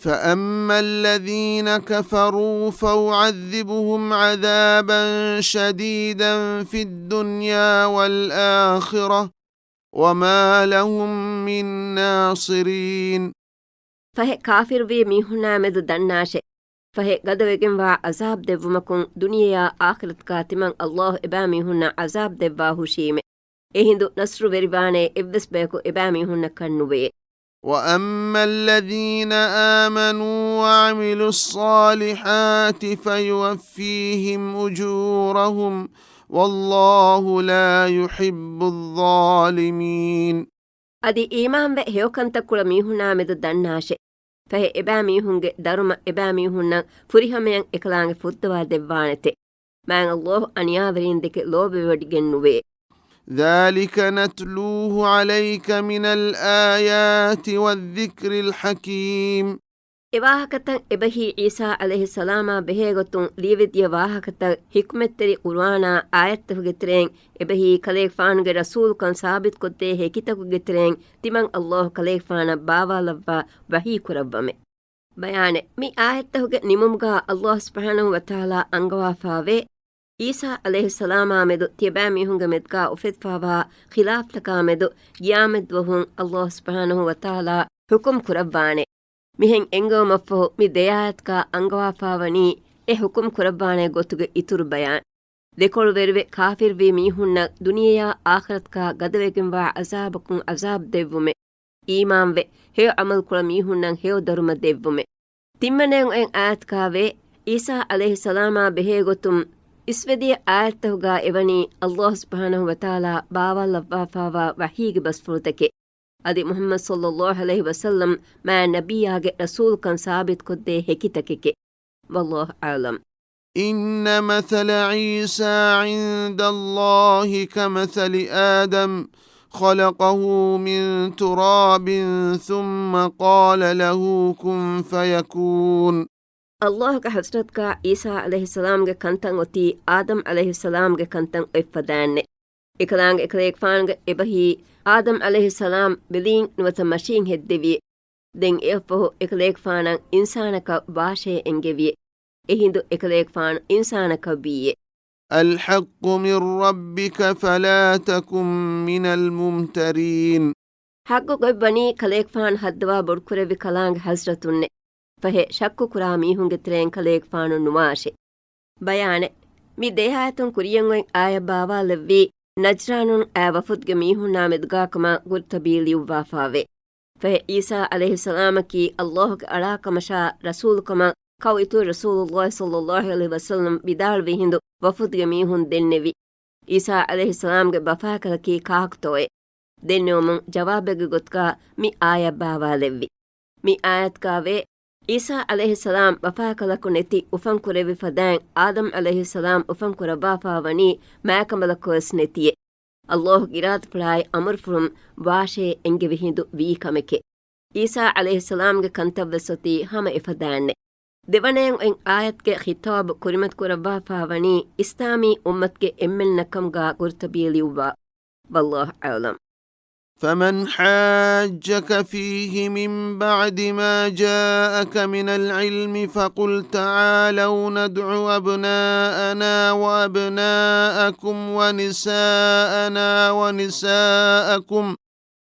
فأما الذين كفروا فأعذبهم عذابا شديدا في الدنيا والآخرة وما لهم من ناصرين. فهي كافر بي ميهنا مد دناشي فهي قدوغن وا عذاب دبمكن دنيا آخرت كاتمن الله إبا ميهنا عذاب دباهو شيمه إهندو نصر برباني إبس بيكو إبا ميهنا كنوبي. وأما الذين آمنوا وعملوا الصالحات فيوفيهم أجورهم والله لا يحب الظالمين. أدي إيمان بي هيوكن تكول ميهنا مد دناشي فهي إبا ميهنගේ دارما إبا ميهنا فريهمين إكلانගේ فُدّوا دبانته مَان الله أنياورين دك لوب ودگنوي. ذلك نتلوه عليك من الآيات والذكر الحكيم. එවාහකතන් එබහි ඊසා අලෙහිස්සලාම බෙහෙගොතුන් ලීවිදිය වාහකත හික්මෙත්තෙරි කුර්ආනා ආයත්තහු ගෙතරෙන් එබහි කලේෆානුගේ රසූල්කන් සාබිත් කොත්තේ හෙකිතකු ගෙතරෙන් තිමන් අල්ලාහ් කලේෆාන බාවාලව්වා වහී කුරබ්වමෙ බයානෙ මි ආයත්තහුගේ නිමුම්ගා අල්ලාහ් සුබ්හානහු වතාලා අංගවාෆාවේ ඊසා අලෙහිස්සලාම මෙදු තියබෑ මිහුන්ගේ මෙද්ගා උෆෙත්ෆාවා ඛිලාෆ්තකා මෙදු ගියාමෙද් වහුන් අල්ලාහ් සුබ්හානහු වතාලා හුකුම් කුරබ්වානේ ಮಿಹೆಂ ಎಂಗೋಮಫೋ ಮಿ ದೇಯಾತ್ಕ ಅಂಗವಾಫಾವನಿ ಎ ಹುಕುಂ ಕುರಬ್ಬಾನೆ ಗೊತ್ತುಗೆ ಇತುರು ಬಯಾನ್ ದೆಕೊಳು ವೆರುವೆ ಕಾಫಿರ್ ವಿ ಮೀಹುನ್ನ ದುನಿಯಾ ಆಖರತ್ಕ ಗದವೆಗಿಂವಾ ಅಜಾಬಕುಂ ಅಜಾಬ್ ದೆವ್ವುಮೆ ಈಮಾನ್ ವೆ ಹೇ ಅಮಲ್ ಕುಳ ಮೀಹುನ್ನಂ ಹೇ ದರುಮ ದೆವ್ವುಮೆ ತಿಮ್ಮನೆಂ ಎಂ ಆಯತ್ಕಾವೆ ಈಸಾ ಅಲೈಹಿಸ್ಸಲಾಮ ಬೆಹೆ ಗೊತ್ತುಂ ಇಸ್ವೆದಿಯ ಆಯತ್ತಹುಗಾ ಎವನಿ ಅಲ್ಲಾಹ್ ಸುಬ್ಹಾನಹು ವತಾಲಾ ಬಾವಲ್ಲವ್ವಾಫಾವಾ ವಹೀಗೆ ಬಸ್ಫುರುತಕೆ ಅದಿ ಮುಹಮ್ಮದ್ ಸಲ್ಲಲ್ಲಾಹು ಅಲೈಹಿ ವಸಲ್ಲಂ ಮಾ ನಬಿಯಾಗೆ ರಸೂಲ್ ಕನ್ ಸಾಬಿತ್ ಕೊದ್ದೆ ಹೆಕಿತಕೆಕೆ ವಲ್ಲಾಹು ಆಲಂ. إن مثل عيسى عند الله كمثل آدم خلقه من تراب ثم قال له كن فيكون. الله كحسرت كا عيسى عليه السلام ಗೆ ಕಂತಂ ಒತಿ ಆದಂ ಅಲೈಹಿ ಸಲಾಂ ಗೆ ಕಂತಂ ಎಫದಾನ್ನೆ ಇಕಲಾಂಗ್ ಇಕಲೇಕ್ ಫಾಂಗ್ ಎಬಹಿ ಆದಂ ಅಲೈಹಿ ಸಲಾಂ ಬಿಲಿಂಗ್ ನುವತ ಮಶೀನ್ ಹೆದ್ದೆವಿ ದೆನ್ ಎಫಹು ಇಕಲೇಕ್ ಫಾನಂ ಇನ್ಸಾನಕ ವಾಶೆ ಎಂಗೆವಿ ಎಹಿಂದು ಇಕಲೇಕ್ ಫಾನ್ ಇನ್ಸಾನಕ ಬಿಯೆ. الحق من ربك فلا تكن من الممترين. حق غبني كليك فان حدوا بڑکرے کلانگ حضرتن فه شک کرا میہن گترین کليك فان نماشے بیان می دیہاتن کریین ون آیا باوا لوی نجرانن ا وفدگ میہن نامدگاکم گرتبیلی وافاوے فه عیسی علیہ السلام کی اللہ کے اڑاکمشا رسول کما قویتو رسول اللہ صلی اللہ علیہ وسلم بدال وہند وفدگ میہن دنوی عیسی علیہ السلام کے بفا کلکی کاکتوے دنومن جوابگ گتکا می آیا باوا لوی می آیت کاوے عیسی علیہ السلام وفا کلکو نتی افن کرے فدان آدم علیہ السلام افن کر بافا ونی ماکملکوس نتیے اللہ گرات پڑائے امر فرم واشے انگے وہندو وی کمکے عیسی علیہ السلام کے کنتب ستی ہم افدان دیونیں ان آیت کے خطاب کرمت کر بافا ونی اسلامی امت کے امن نکم گا گرتبیلیوا والله اعلم. فمن حاجك فيه من بعد ما جاءك من العلم فقل تعالوا ندع أبناءنا وأبناءكم ونساءنا ونساءكم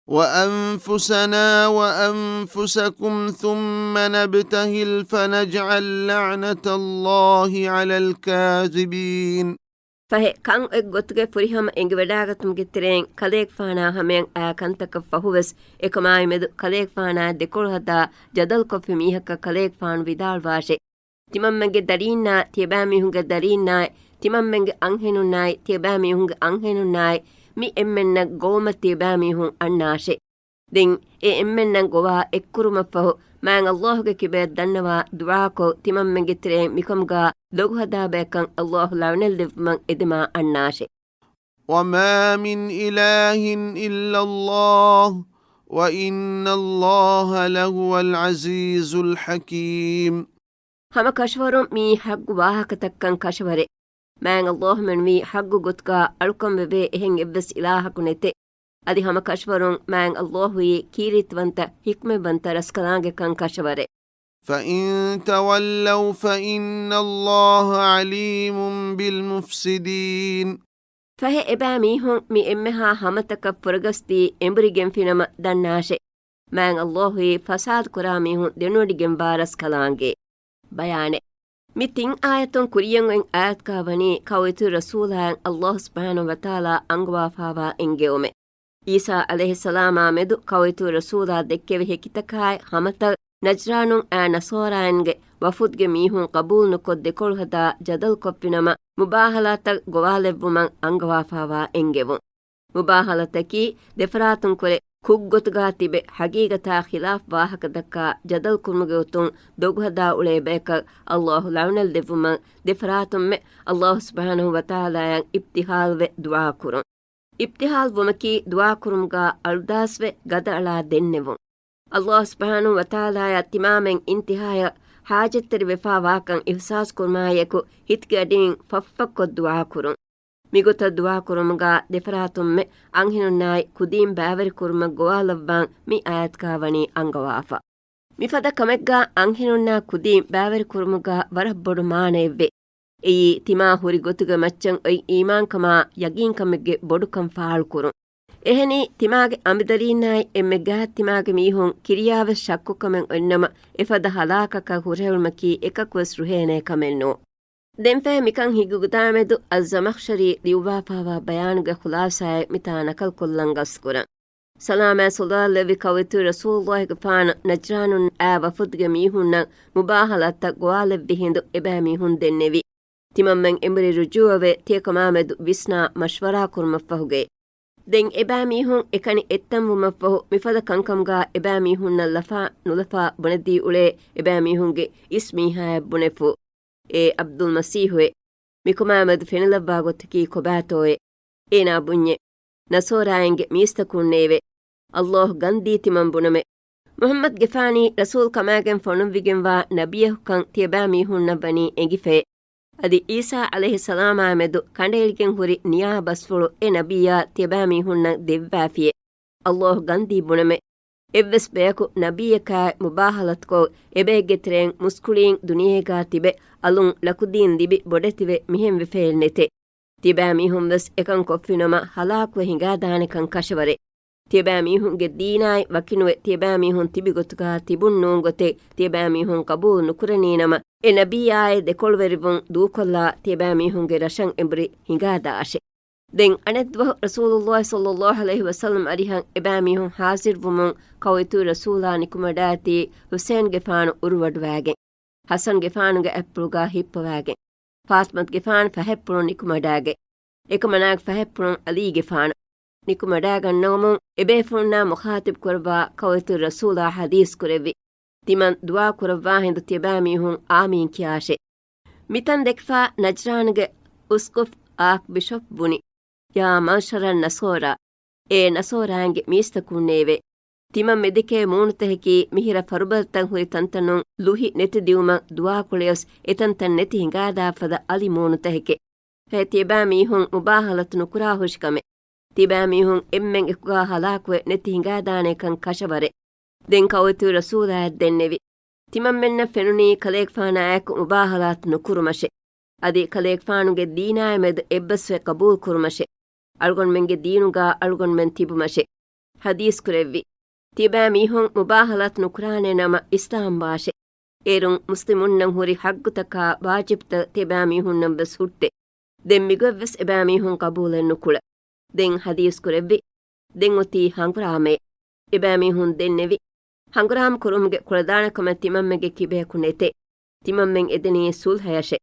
وأنفسنا وأنفسكم ثم نبتهل فنجعل لعنة الله على الكاذبين. ಫಹೆ ಕಂ ಎಗ್ ಗೊತ್ತುಗೆ ಫುರಿಹಮ ಎಂಗೆ ವೆಡಾಗತುಂ ಗಿತ್ತಿರೆನ್ ಕಲೇಕ್ ಫಾನಾ ಹಮೆನ್ ಆ ಕಂತಕ ಫಹುವೆಸ್ ಎಕಮಾಯಿ ಮೆದು ಕಲೇಕ್ ಫಾನಾ ದೆಕೊಳು ಹದ ಜದಲ್ ಕೊಫಿ ಮೀಹಕ ಕಲೇಕ್ ಫಾನ್ ವಿದಾಳ್ ವಾಶೆ ತಿಮಮ್ಮೆಂಗೆ ದರೀನ್ನಾ ತಿಯಬಾ ಮೀಹುಂಗೆ ದರೀನ್ನಾಯ್ ತಿಮಮ್ಮೆಂಗೆ ಅಂಹೆನುನ್ನಾಯ್ ತಿಯಬಾ ಮೀಹುಂಗೆ ಅಂಹೆನುನ್ನಾಯ್ ಮಿ ಎಮ್ಮೆನ್ನ ಗೋಮ ತಿಯಬಾ ಮೀಹುಂ ಅಣ್ಣಾಶೆ ದೆನ್ ಎ ಎಮ್ಮೆನ್ನ ಗೋವಾ ಎಕ್ಕುರುಮ ಫಹು ಮ್ಯಾಂಗ್ ಅಲ್ಲಾಹುಗೆ ಕಿಬೆ ದನ್ನವಾ ದುಆಕೊ ತಿಮಮ್ಮೆಂಗೆ ತಿರೆ ಮಿಕಮ್ಗಾ ಲೋಗು ಹದಾ ಬೇಕಂ ಅಲ್ಲಾಹು ಲವನೆಲ್ ದಿವ್ಮಂ ಎದಿಮಾ ಅಣ್ಣಾಶೆ. وما من إله إلا الله وإن الله لهو العزيز الحكيم. هم كشورم مي حق واهك تكن كشوره ಮ್ಯಾಂಗ್ ಅಲ್ಲಾಹ್ ಮೆನ್ವಿ ಹಗ್ಗು ಗುತ್ಕಾ ಅಳುಕಂ ಬೆಬೆ ಎಹೆಂ ಎವ್ವೆಸ್ ಇಲಾಹಕು ನೆತೆ ಅದಿ ಹಮ ಕಶ್ವರುಂ ಮ್ಯಾಂಗ್ ಅಲ್ಲಾಹುಯಿ ಕೀರಿತ್ವಂತ ಹಿಕ್ಮೆ ಬಂತ ರಸ್ಕಲಾಂಗೆ ಕಂ ಕಶವರೆ فإن تولوا فإن الله عليم بالمفسدين. ಫಹೆ ಎಬಾ ಮೀಹುಂ ಮಿ ಎಮ್ಮೆಹಾ ಹಮತಕ ಪುರಗಸ್ತಿ ಎಂಬುರಿಗೆಂ ಫಿನಮ ದನ್ನಾಶೆ ಮ್ಯಾಂಗ್ ಅಲ್ಲಾಹುಯಿ ಫಸಾದ್ ಕುರಾ ಮೀಹುಂ ದೆನುಡಿಗೆಂ ಬಾರಸ್ ಕಲಾಂಗೆ ಬಯಾನೆ ಮಿ ತಿಂ ಆಯತೊನ್ ಕುರಿಯಂ ಎಂ ಆಯತ್ಕಾವನಿ ಕವಿತು ರಸೂಲಾಯಂ ಅಲ್ಲಾಹ್ ಸುಬ್ಹಾನಹು ವತಾಲಾ ಅಂಗವಾಫಾವಾ ಎಂಗೆಒಮೆ ಈಸಾ ಅಲೈಹಿಸ್ಸಲಾಮ ಮೆದು ಕವಿತು ರಸೂಲಾ ದೆಕ್ಕೆವೆ ಹೆಕಿತಕಾಯ್ ಹಮತ ನಜ್ರಾನುಂ ಆ ನಸೋರಾಯನ್ಗೆ ವಫುದ್ಗೆ ಮೀಹುಂ ಕಬೂಲ್ ನುಕೊದ್ದೆ ಕೊಳುಹದಾ ಜದಲ್ ಕೊಪ್ಪಿನಮ ಮುಬಾಹಲಾತ ಗೊವಾಲೆವ್ವುಮಂ ಅಂಗವಾಫಾವಾ ಎಂಗೆವುಂ ಮುಬಾಹಲತಕಿ ದೆಫರಾತುಂ ಕೊರೆ ಕುಗ್ಗೊತುಗಾ ತಿಬೆ ಹಗೀಗತಾ ಖಿಲಾಫ್ ವಾಹಕ ದಕ್ಕಾ ಜದಲ್ ಕುರ್ಮುಗೆ ಉತುಂ ದೊಗುಹದಾ ಉಳೆ ಬೇಕ ಅಲ್ಲಾಹು ಲವನಲ್ ದೆವ್ವುಮಂ ದೆಫರಾತುಂ ಮೆ ಅಲ್ಲಾಹು ಸುಬ್ಹಾನಹು ವತಾಲಾಯಂ ಇಬ್ತಿಹಾಲ್ವೆ ದುಆ ಕುರುಂ ಇಬ್ತಿಹಾಲ್ ವುಮಕಿ ದುಆ ಕುರುಂಗಾ ಅಲ್ದಾಸ್ವೆ ಗದ ಅಳಾ ದೆನ್ನೆವುಂ ಅಲ್ಲಾಹ್ ಸುಬ್ಹಾನಹು ವತಾಲಾಯ ತಿಮಾಮೆನ್ ಇಂತಿಹಾಯ ಹಾಜತ್ತರಿ ವೆಫಾ ವಾಕಂ ಇಹ್ಸಾಸ್ ಕುರ್ಮಾಯಕು ಹಿತ್ಗೆ ಅಡಿನ್ ಫಫ್ಫಕ್ಕೊದ್ ದುಆ ಕುರುಂ ಮಿಗುತ ದುಆ ಕುರುಮುಗಾ ದೆಫರಾತುಮ್ಮೆ ಅಂಹಿನುನ್ನಾಯ್ ಕುದೀಂ ಬಾವರಿ ಕುರುಮ ಗೋವಾಲವ್ವಾಂ ಮಿ ಆಯತ್ಕಾವಣಿ ಅಂಗವಾಫ ಮಿಫದ ಕಮೆಗ್ಗಾ ಅಂಹಿನುನ್ನಾ ಕುದೀಂ ಬಾವರಿ ಕುರುಮುಗಾ ವರಹಬ್ಬೊಡು ಮಾನೆವ್ವೆ ಎಯಿ ತಿಮಾ ಹುರಿ ಗೊತುಗ ಮಚ್ಚಂ ಒಯ್ ಈಮಾನ್ ಕಮಾ ಯಗೀನ್ ಕಮೆಗ್ಗೆ ಬೊಡುಕಂ ಫಾಳು ಕುರುಂ ಎಹನಿ ತಿಮಾಗೆ ಅಮಿದರೀನಾಯ್ ಎಮ್ಮೆ ಗಾತ್ ತಿಮಾಗೆ ಮೀಹುಂ ಕಿರಿಯಾವೆ ಶಕ್ಕು ಕಮೆನ್ ಒನ್ನಮ ಎಫದ ಹಲಾಕಕ ಹುರೆಹುಲ್ಮಕಿ එකಕ್ವಸ್ ರುಹೇನೆ ಕಮೆನ್ನೋ ದೆಂಫೆ ಮಿಕಂ ಹಿಗುಗುದಾಮೆದು ಅಜಮಖ್ಶರಿ ಲಿಯುವಾಫಾವಾ ಬಯಾನುಗೆ ಖುಲಾಸಾಯ್ ಮಿತಾ ನಕಲ್ ಕೊಲ್ಲಂಗಸ್ ಕುರ ಸಲಾಮೆ ಸುಲ್ಲಾಲ್ಲೆವಿ ಕವಿತು ರಸೂಲುಲ್ಲಾಹಿಗೆ ಫಾನ ನಜ್ರಾನುನ್ ಆ ವಫುದ್ಗೆ ಮೀಹುನ್ನ ಮುಬಾಹಲತ್ತ ಗೋವಾಲೆವ್ವಿ ಹಿಂದು ಎಬೆ ಮೀಹುನ್ ದೆನ್ನೆವಿ ತಿಮಮ್ಮೆನ್ ಎಂಬರಿ ರುಜುವವೆ ತಿಯಕಮಾಮೆದು ವಿಸ್ನಾ ಮಶ್ವರಾ ಕುರ್ಮಫಹುಗೆ ದೆನ್ ಎಬಾ ಮೀಹುಂ ಎಕನಿ ಎತ್ತಂವುಮಫಹು ಮಿಫದ ಕಂಕಂಗಾ ಎಬಾ ಮೀಹುನ್ನ ಲಫಾ ನುಲಫಾ ಬಣದಿ ಉಳೆ ಎಬಾ ಮೀಹುಂಗೆ ಇಸ್ಮೀಹಾಯ ಬುನೆಫು ಎ ಅಬ್ದುಲ್ ಮಸೀಹುವೆ ಮಿಕುಮಾಮದ್ ಫೆನಲಬ್ಬಾ ಗೊತ್ತಕಿ ಕೊಬಾತೋಯೆ ಏನಾ ಬುಣ್ಯೆ ನಸೋರಾಯಂಗೆ ಮೀಸ್ತಕುಣ್ಣೇವೆ ಅಲ್ಲಾಹ್ ಗಂದೀತಿಮಂ ಬುಣಮೆ ಮುಹಮ್ಮದ್ ಗೆಫಾನಿ ರಸೂಲ್ ಕಮಾಗೆನ್ ಫೊಣುವಿಗೆಂವಾ ನಬಿಯಹುಕಂ ತಿಯಬಾ ಮೀಹುನ್ನ ಬನಿ ಎಂಗಿಫೆ ಅದಿ ಈಸಾ ಅಲೈಹಿಸ್ಸಲಾಮ ಮೆದು ಕಂಡೇಳಿಗೆಂ ಹುರಿ ನಿಯಾ ಬಸ್ಫುಳು ಎ ನಬಿಯಾ ತಿಯಬಾ ಮೀಹುನ್ನ ದೆವ್ವಾಫಿಯೆ ಅಲ್ಲಾಹ್ ಗಂದಿ ಬುಣಮೆ ಎವ್ವೆಸ್ ಬೇಕು ನಬಿಯಕಾಯ್ ಮುಬಾಹಲತ್ಕೋ ಎಬೇಗ್ಗೆ ತಿರೆಂ ಮುಸ್ಕುಳೀಂ ದುನಿಯೇಗಾ ತಿಬೆ ಅಲುಂ ಲಕುದೀನ್ ದಿಬಿ ಬೊಡೆತಿವೆ ಮಿಹೆಂ ವಿಫೇಲ್ ನೆತೆ ತಿಬಾ ಮೀಹುಂ ವೆಸ್ ಎಕಂ ಕೊಫ್ಫಿನಮ ಹಲಾಕ್ವೆ ಹಿಂಗಾದಾನೆಕಂ ಕಶವರೆ ತಿಯಬಾ ಮೀಹುಂಗೆ ದೀನಾಯ್ ವಕಿನುವೆ ತಿಯಬಾ ಮೀಹುಂ ತಿಬಿ ಗೊತುಗಾ ತಿಬುನ್ ನೂಂ ಗೊತೆ ತಿಯಬಾ ಮೀಹುಂ ಕಬೂಲ್ ನುಕುರನೀನಮ ಎ ನಬಿಯಾಯ್ ದೆಕೊಳ್ವೆರಿವುಂ ದೂಕೊಲ್ಲಾ ತಿಯಬಾ ಮೀಹುಂಗೆ ರಶಂ ಎಂಬುರಿ ಹಿಂಗಾದಾಶೆ ದೆನ್ ಅನೆದ್ವಹು ರಸೂಲುಲ್ಲಾಹಿ ಸಲ್ಲಲ್ಲಾಹು ಅಲೈಹಿ ವಸಲ್ಲಂ ಅರಿಹಂ ಎಬಾ ಮೀಹುಂ ಹಾಸಿರ್ವುಮುಂ ಕವಿತು ರಸೂಲಾ ನಿಕುಮಡಾತಿ ಹುಸೇನ್ ಗೆಫಾನು ಉರುವಡ್ವಾಗೆ ಹಸನ್ ಗೆಫಾನುಗೆ ಎಪ್ಪುಳುಗಾ ಹಿಪ್ಪವಾಗೆ ಫಾತ್ಮತ್ ಗೆಫಾನು ಫಹೆಪ್ಪುಳು ನಿಕುಮಡಾಗೆ ಎಕಮನಾಗ್ ಫಹೆಪ್ಪುಳು ಅಲೀ ಗೆಫಾನು ನಿಕುಮಡಾಗನ್ನವಮುಂ ಎಬೇಫುನ್ನಾ ಮುಖಾತಿಬ್ ಕೊರವಾ ಕವಿತು ರಸೂಲಾ ಹದೀಸ್ ಕುರೆವಿ ತಿಮನ್ ದುವಾ ಕುರವ್ವಾ ಹಿಂದು ತಿಯಬಾ ಮೀಹುಂ ಆಮೀನ್ ಕಿಯಾಶೆ ಮಿತನ್ ದೆಕ್ಫಾ ನಜ್ರಾನ್ಗೆ ಉಸ್ಕುಫ್ ಆಕ್ ಬಿಷಪ್ ಬುನಿ ಯಾ ಮೌಶರನ್ ನಸೋರಾ ಎ ನಸೋರಾಂಗೆ ಮೀಸ್ತಕುಣ್ಣೇವೆ ತಿಮನ್ ಮೆದಿಕೆ ಮೂನುತಹಕಿ ಮಿಹಿರ ಫರುಬಲ್ತನ್ ಹುರಿ ತಂತನುಂ ಲುಹಿ ನೆತಿ ದಿವುಮಂ ದುವಾ ಕುಳೆಯಸ್ ಎತಂತನ್ ನೆತಿ ಹಿಂಗಾದಾಫದ ಅಲಿ ಮೂನುತಹಕೆ ಹೆ ತಿಯಬಾ ಮೀಹುಂ ಮುಬಾಹಲತ್ ನುಕುರಾ ಹುಷ್ಕಮೆ ತಿಬಾ ಮೀಹುಂ ಎಮ್ಮೆಂ ಎಕುಗಾ ಹಲಾಕುವೆ ನೆತಿ ಹಿಂಗಾದಾನೆಕಂ ಕಶವರೆ ದೆನ್ ಕವಿತು ರಸೂಲಾಯತ್ ದೆನ್ನೆವಿ ತಿಮಂ ಮೆನ್ನ ಫೆನುನಿ ಕಲೇಕ್ಫಾನ ಆಯಕು ಮುಬಾಹಲಾತ್ ನುಕುರುಮಶೆ ಅದಿ ಕಲೇಕ್ಫಾನುಗೆ ದೀನಾಯ ಮೆದು ಎಬ್ಬಸ್ವೆ ಕಬೂಲ್ ಕುರುಮಶೆ ಅಳ್ಗೊನ್ ಮೆಂಗೆ ದೀನುಗಾ ಅಳ್ಗೊನ್ ಮೆನ್ ತಿಬುಮಶೆ ಹದೀಸ್ ಕುರೆವ್ವಿ ತಿಬಾ ಮೀಹುಂ ಮುಬಾಹಲಾತ್ ನುಕುರಾನೆ ನಮ ಇಸ್ಲಾಂ ಭಾಷೆ ಏರುಂ ಮುಸ್ಲಿಮುನ್ನಂ ಹುರಿ ಹಗ್ಗುತಕಾ ವಾಜಿಬ್ತ ತಿಬಾ ಮೀಹುನ್ನಂ ಬೆಸ್ ಹುಟ್ಟೆ ದೆನ್ ಮಿಗೊವ್ವೆಸ್ ಎಬಾ ಮೀಹುಂ ಕಬೂಲೆನ್ ನುಕುಳ ದೆನ್ ಹದೀಸ್ ಕುರೆವ್ವಿ ದೆನ್ ಒತಿ ಹಂಗುರಾಮೆ ಎಬಾ ಮೀಹುಂ ದೆನ್ನೆವಿ ಹಂಗುರಾಮ್ ಕುರುಮ್ಗೆ ಕುಳದಾಣಕಮ ತಿಮಮ್ಮೆಗೆ ಕಿಬೇಕು ನೆತೆ ತಿಮಮ್ಮೆಂ ಎದೆನಿ ಸುಲ್ಹಯಶೆ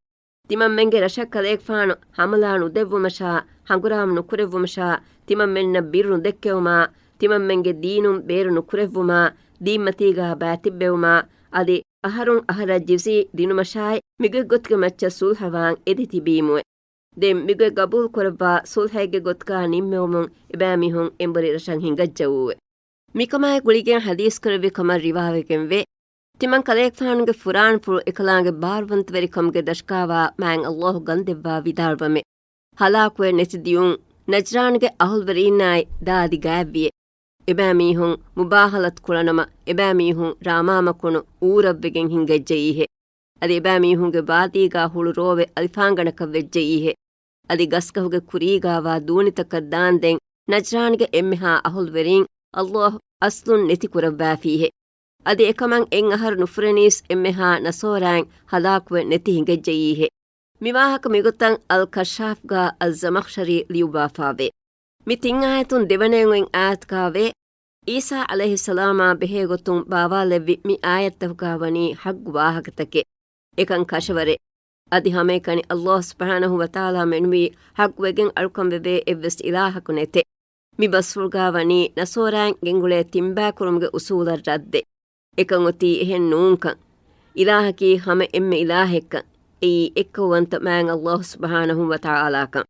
ತಿಮಮ್ಮೆಂಗೆ ರಶಕ್ ಕಲೇಕ್ಫಾನು ಹಮಲಾನು ದೆವ್ವುಮಶಾ ಹಂಗುರಾಮ್ ನುಕುರೆವ್ವುಮಶಾ ತಿಮಮ್ಮೆನ್ನ ಬಿರ್ರು ದೆಕ್ಕೆವುಮಾ ತಿಮಮ್ಮೆಂಗೆ ದೀನುಂ ಬೇರು ನುಕುರೆವ್ವುಮಾ ದೀಮ್ಮತೀಗಾ ಬ್ಯಾತಿಬ್ಬೆವುಮಾ ಅದಿ ಅಹರುಂ ಅಹರ ಜಿಸಿ ದಿನುಮಶಾಯ್ ಮಿಗೆ ಗೊತ್ಗೆ ಮಚ್ಚ ಸುಲ್ಹವಾಂ ಎದಿ ತಿಬೀಮುವೆ ದೆಂ ಮಿಗೆ ಗಬೂಲ್ ಕೊರವ್ವಾ ಸುಲ್ಹೈಗೆ ಗೊತ್ಕಾ ನಿಮ್ಮೆವುಮುಂ ಎಬಾ ಮಿಹುಂ ಎಂಬರಿ ರಶಂ ಹಿಂಗಜ್ಜವುವೆ ಮಿಕಮಾಯ ಗುಳಿಗೆ ಹದೀಸ್ ಕುರವಿ ಕಮರ್ ರಿವಾವೆಗೆಂ ವೆ ತಿಮನ್ ಕಲೇಕ್ಫಾನುಗೆ ಫುರಾನ್ ಫುರು ಎಕಲಾಂಗೆ ಬಾರ್ವಂತವೆರಿ ಕಮ್ಗೆ ದಶ್ಕಾವಾ ಮ್ಯಾಂಗ್ ಅಲ್ಲಾಹು ಗಂದೆವ್ವಾ ವಿದಾಳ್ವಮೆ ಹಲಾಕುವೆ ನೆಸಿದಿಯುಂ ನಜ್ರಾನ್ಗೆ ಅಹುಲ್ವರೀನಾಯ್ ದಾದಿ ಗಾವ್ವಿಯೆ එබෑමීහුන් මුබාහලත් කුලනම එබෑමීහුන් රාමාමකුණු ඌරබ්බෙගෙන් හිංගෙජ්ජෙයිහෙ. අධි එබෑමීහුන්ගේ බාදීගා හුළු රෝවෙ අධිෆාංගණක වෙජ්ජෙයිහෙ. අධි ගස්කහුගේ ಕುರೀಗಾವಾ ದೂಣಿತಕದ್ ದಾಂದೆಂ ನಜ್ರಾನಿಗೆ ಎಮ್ಮೆಹಾ ಅಹುಲ್ವೆರಿಂ ಅಲ್ಲಾಹ್ ಅಸ್ಲುನ್ ನೆತಿ ಕುರವ್ವಾಫೀಹೆ. ಅದಿ ಎಕಮಂ ಎಂ ಅಹರ್ ನುಫ್ರೆನೀಸ್ ಎಮ್ಮೆಹಾ ನಸೋರಾಂ ಹಲಾಕ್ವೆ ನೆತಿ ಹಿಂಗೆಜ್ಜೆಯೀಹೆ. ಮಿವಾಹಕ ಮಿಗುತಂ ಅಲ್ ಕಶಾಫ್ಗಾ ಅಲ್ ಜಮಖ್ಶರಿ ಲಿಯುಬಾಫಾವೆ. ಮಿ ತಿಂಗಾಯತುನ್ ದೆವನೆಂಗೆಂ ಆಯತ್ಕಾವೆ ಈಸಾ ಅಲೈಹಿಸ್ಸಲಾಮಾ ಬೆಹೆಗೊತುಂ ಬಾವಾಲೆವ್ವಿ ಮಿ ಆಯತ್ತಹುಗಾವನಿ ಹಗ್ ವಾಹಕತಕೆ ಎಕಂ ಕಶವರೆ ಅದಿ ಹಮೇಕನಿ ಅಲ್ಲಾಹ್ ಸುಬ್ಹಾನಹು ವತಾಲಾ ಮೆನ್ವಿ ಹಗ್ ವೆಗೆಂ ಅಳ್ಕಂ ವೆವೆ ಎವ್ವೆಸ್ ಇಲಾಹಕು ನೆತೆ ಮಿ ಬಸ್ಫುಲ್ಗಾವನಿ ನಸೋರಾಂ ಗೆಂಗುಳೆ ತಿಂಬಾ ಕುರುಮ್ಗೆ ಉಸೂಲರ್ ರದ್ದೆ ಎಕಂ ಒತಿ ಎಹೆನ್ ನೂಂಕಂ ಇಲಾಹಕಿ ಹಮೆ ಎಮ್ಮೆ ಇಲಾಹೆಕ್ಕ ಈ ಎಕ್ಕವಂತ ಮ್ಯಾಂ ಅಲ್ಲಾಹ್ ಸುಬ್ಹಾನಹು ವತಾಲಾಕಂ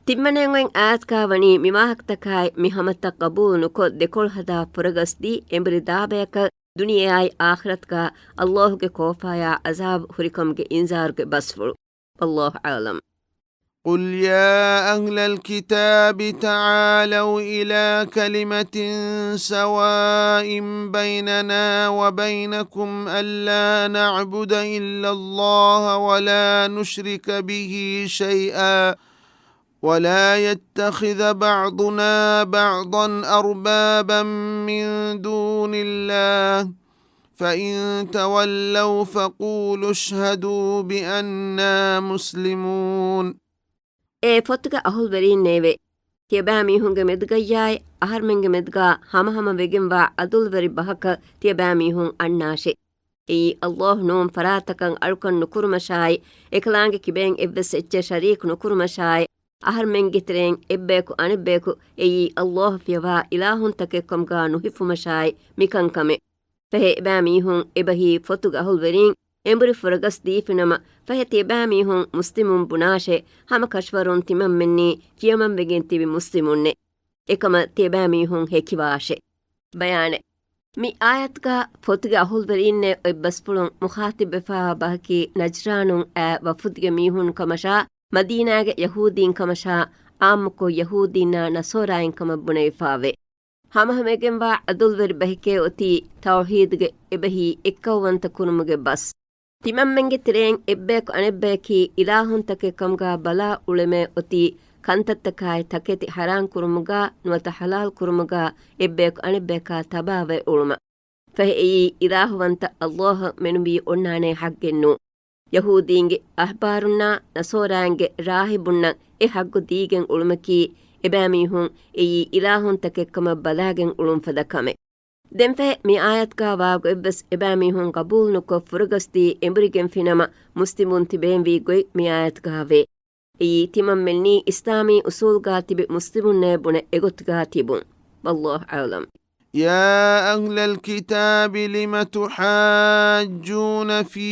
ತಿಮ್ಮನೆಂಗೆಂ ಆಯತ್ಕಾವನಿ ಮಿವಾಹಕ್ತಕಾಯ್ ಮಿ ಹಮತ್ತ ಕಬೂಲ್ ನುಕೊ ದೆಕೊಳ್ ಹದಾ ಪುರಗಸ್ದಿ ಎಂಬರಿ ದಾಬೇಕ ದುನಿಯಾಯ್ ಆಖಿರತ್ಗಾ ಅಲ್ಲಾಹುಗೆ ಕೋಫಾಯಾ ಅಜಾಬ್ ಹುರಿಕಂಗೆ ಇಂಜಾರ್ಗೆ ಬಸ್ಫುಳು. ಅಲ್ಲಾಹ್ ಆಲಂ. قل يا أهل الكتاب تعالوا إلى كلمة سواء بيننا وبينكم ألا نعبد إلا الله ولا نشرك به شيئا ولا يتخذ بعضنا بعضا أربابا من دون الله فإن تولوا فقولوا اشهدوا بأننا مسلمون. ಫೊತ್ತುಗ ಅಹುಲ್ ವೆರೀನ್ ನೇವೆ ತಿಯಬෑಮೀಹುಂಗೆ ಮೆದ್ಗಯ್ಯಾಯ್ ಅಹರ್ಮೆಂಗೆ ಮೆದ್ಗಾ ಹಮಹಮ ವೆಗೆಂವಾ ಅದುಲ್ ವೆರಿ ಬಹಕ ತಿಯಬෑಮೀಹುಂ ಅಣ್ಣಾಶೆ. ಈ ಅಲ್ಲಾಹ್ ನೋಂ ಫರಾತಕಂ ಅಳ್ಕನ್ ನುಕುರುಮಶಾಯ್ ಎಕಲಾಂಗೆ ಕಿಬೇಂ ಎವ್ವೆಸ್ ಎಚ್ಚೆ ಶರೀಕ್ ನುಕುರುಮಶಾಯ್ ಅಹರ್ಮೆಂಗಿತಿರೆಂ ಎಬ್ಬೇಕು ಅಣಿಬ್ಬೇಕು ಎಯಿ ಅಲ್ಲಾಹ್ ಫಿಯವಾ ಇಲಾಹುನ್ ತಕೆಕ್ಕೊಮ್ಗಾ ನುಹಿಫುಮಶಾಯ್ ಮಿಕಂಕಮೆ ಫೆಹೆ ಎಬෑಮೀಹುಂ ಎಬಹಿ ಫೊತ್ತುಗ ಅಹುಲ್ ವೆರೀನ್ ಎಂಬುರಿ ಫುರಗಸ್ ದೀಫಿನಮ ಫಹೆ ತಿಯಬෑಮೀಹುಂ ಮುಸ್ಲಿಮುಂ ಬುನಾಶೆ ಹಮ ಕಶ್ವರುನ್ ತಿಮಂ ಮೆನ್ನಿ ಕಿಯಮಂ ವೆಗೆನ್ ತಿವಿ ಮುಸ್ಲಿಮುನ್ನೆ ಎಕಮ ತಿಯಬෑಮೀಹುಂ ಹೆಕಿವಾಶೆ. ಬಯಾನೆ ಮಿ ಆಯತ್ಗಾ ಫೊತ್ತುಗ ಅಹುಲ್ ವೆರೀನ್ನೆ ಒಬ್ಬಸ್ಪುಳುಂ ಮುಖಾತಿಬ್ ಬೆಫಾ ಬಹಕಿ ನಜ್ರಾನುಂ ಆ ವಫುದ್ಗೆ ಮೀಹುನ್ ಕಮಶಾ ಮದೀನಾಗೆ ಯಹೂದೀನ್ ಕಮಶಾ ಆಮ್ಮುಕೊ ಯಹೂದೀನ ನಸೋರಾಯಿನ್ ಕಮಬ್ಬುನೆ ವಿಫಾವೆ. ಹಮಹಮೆಗೆಂವಾ ಅದುಲ್ವೆರಿ ಬಹಿಕೆ ಒತಿ ತೌಹೀದ್ಗೆ ಎಬಹಿ ಎಕ್ಕವಂತ ಕುರುಮುಗೆ ಬಸ್ ತಿಮಮ್ಮೆಂಗೆ ತಿರೆಂ ಎಬ್ಬೇಕು ಅಣೆಬ್ಬೇಕಿ ಇಲಾಹುನ್ ತಕೆ ಕಮ್ಗಾ ಬಲಾ ಉಳೆಮೆ ಒತಿ ಕಂತತ್ತಕಾಯ್ ತಕೆತಿ ಹರಾಂ ಕುರುಮುಗಾ ನುವತ ಹಲಾಲ್ ಕುರುಮುಗಾ ಎಬ್ಬೇಕು ಅಣೆಬ್ಬೇಕಾ ತಬಾವೆ ಉಳುಮ ಫಹೆ ಈ ಇಲಾಹುವಂತ ಅಲ್ಲಾಹ್ ಮೆನುಬಿ ಒಣ್ಣಾಣೆ ಹಗ್ಗೆನ್ನು ಯಹೂದೀಂಗೆ ಅಹ್ಬಾರುನ್ನ ನಸೋರಾಂಗೆ ರಾಹಿಬುನ್ನ ಎ ಹಗ್ಗು ದೀಗೆಂ ಉಳುಮಕಿ ಎಬෑಮೀಹುಂ ಎಯಿ ಇಲಾಹುನ್ ತಕೆಕ್ಕಮ ಬಲಾಗೆಂ ಉಳುಂ ಫದಕಮೆ. ದೆಂಫೆ ಮಿ ಆಯತ್ಗಾ ವಾಗು ಎವ್ವೆಸ್ ಎಬෑಮೀಹುಂ ಕಬೂಲ್ ನುಕೊ ಫುರುಗಸ್ತಿ ಎಂಬುರಿಗೆಂ ಫಿನಮ ಮುಸ್ಲಿಮುನ್ ತಿಬೇಂ ವಿ ಗೊಯ್ ಮಿ ಆಯತ್ಗಾವೆ ಎಯಿ ತಿಮಂ ಮೆಲ್ನಿ ಇಸ್ಲಾಮೀ ಉಸೂಲ್ಗಾ ತಿಬೆ ಮುಸ್ಲಿಮುನ್ನೆ ಬುಣೆ ಎಗೊತ್ಗಾ ತಿಬುಂ. ವಲ್ಲಾಹ್ ಆಲಂ. يا أهل الكتاب لم تحاجون في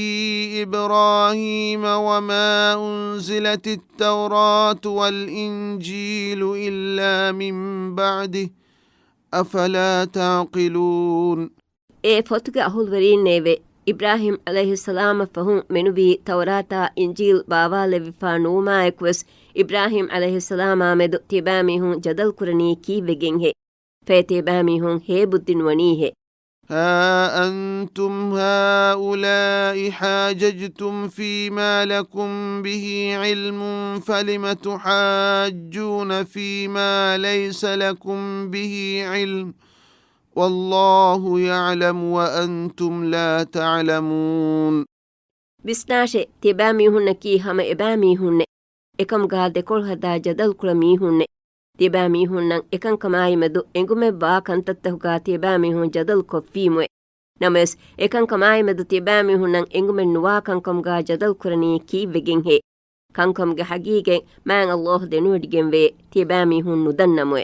إبراهيم وما أنزلت التوراة والإنجيل إلا من بعده أفلا تعقلون. فوتك أهول ورين نيوه إبراهيم عليه السلام فهم منوبي توراتا إنجيل باوال وفانوما اكوس إبراهيم عليه السلام آمد تباميهم جدل كرني كي وگنه فيتباميهم هي بدن ونيه. ها أنتم هؤلاء حاججتم فيما لكم به علم فلم تحاجون فيما ليس لكم به علم والله يعلم وأنتم لا تعلمون. بسناشي تباميهن كي هم إباميهن إكم قال دكول هدا جدل كلميهن تباميهن إكم كماي مدو إنكم با كنتتهوغا تباميهن جدل كفيموه نمس إكم كماي مدو تباميهن إنكم نوا كنكمغا جدل كرني كي وگنه كنكمغا حقيقة مان الله دنودگن وي تباميهن ندنموه.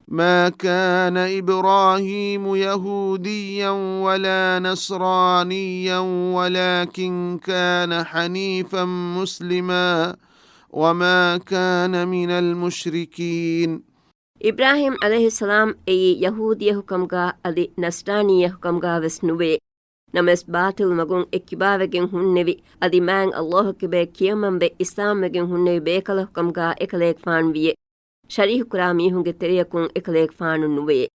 ما كان إبراهيم يهوديا ولا نصرانيا ولكن كان حنيفا مسلما وما كان من المشركين. إبراهيم عليه السلام أي يهودي حكمغا أدي نصراني حكمغا وسنوي نمس باطل مگون اكباوگن هننوي أدي مان الله كبه كيمن به إسلام مگن هننوي بيكل حكمغا اكليك فان ويه شريح كرامي هنگه تريكون اكليك فانو نوي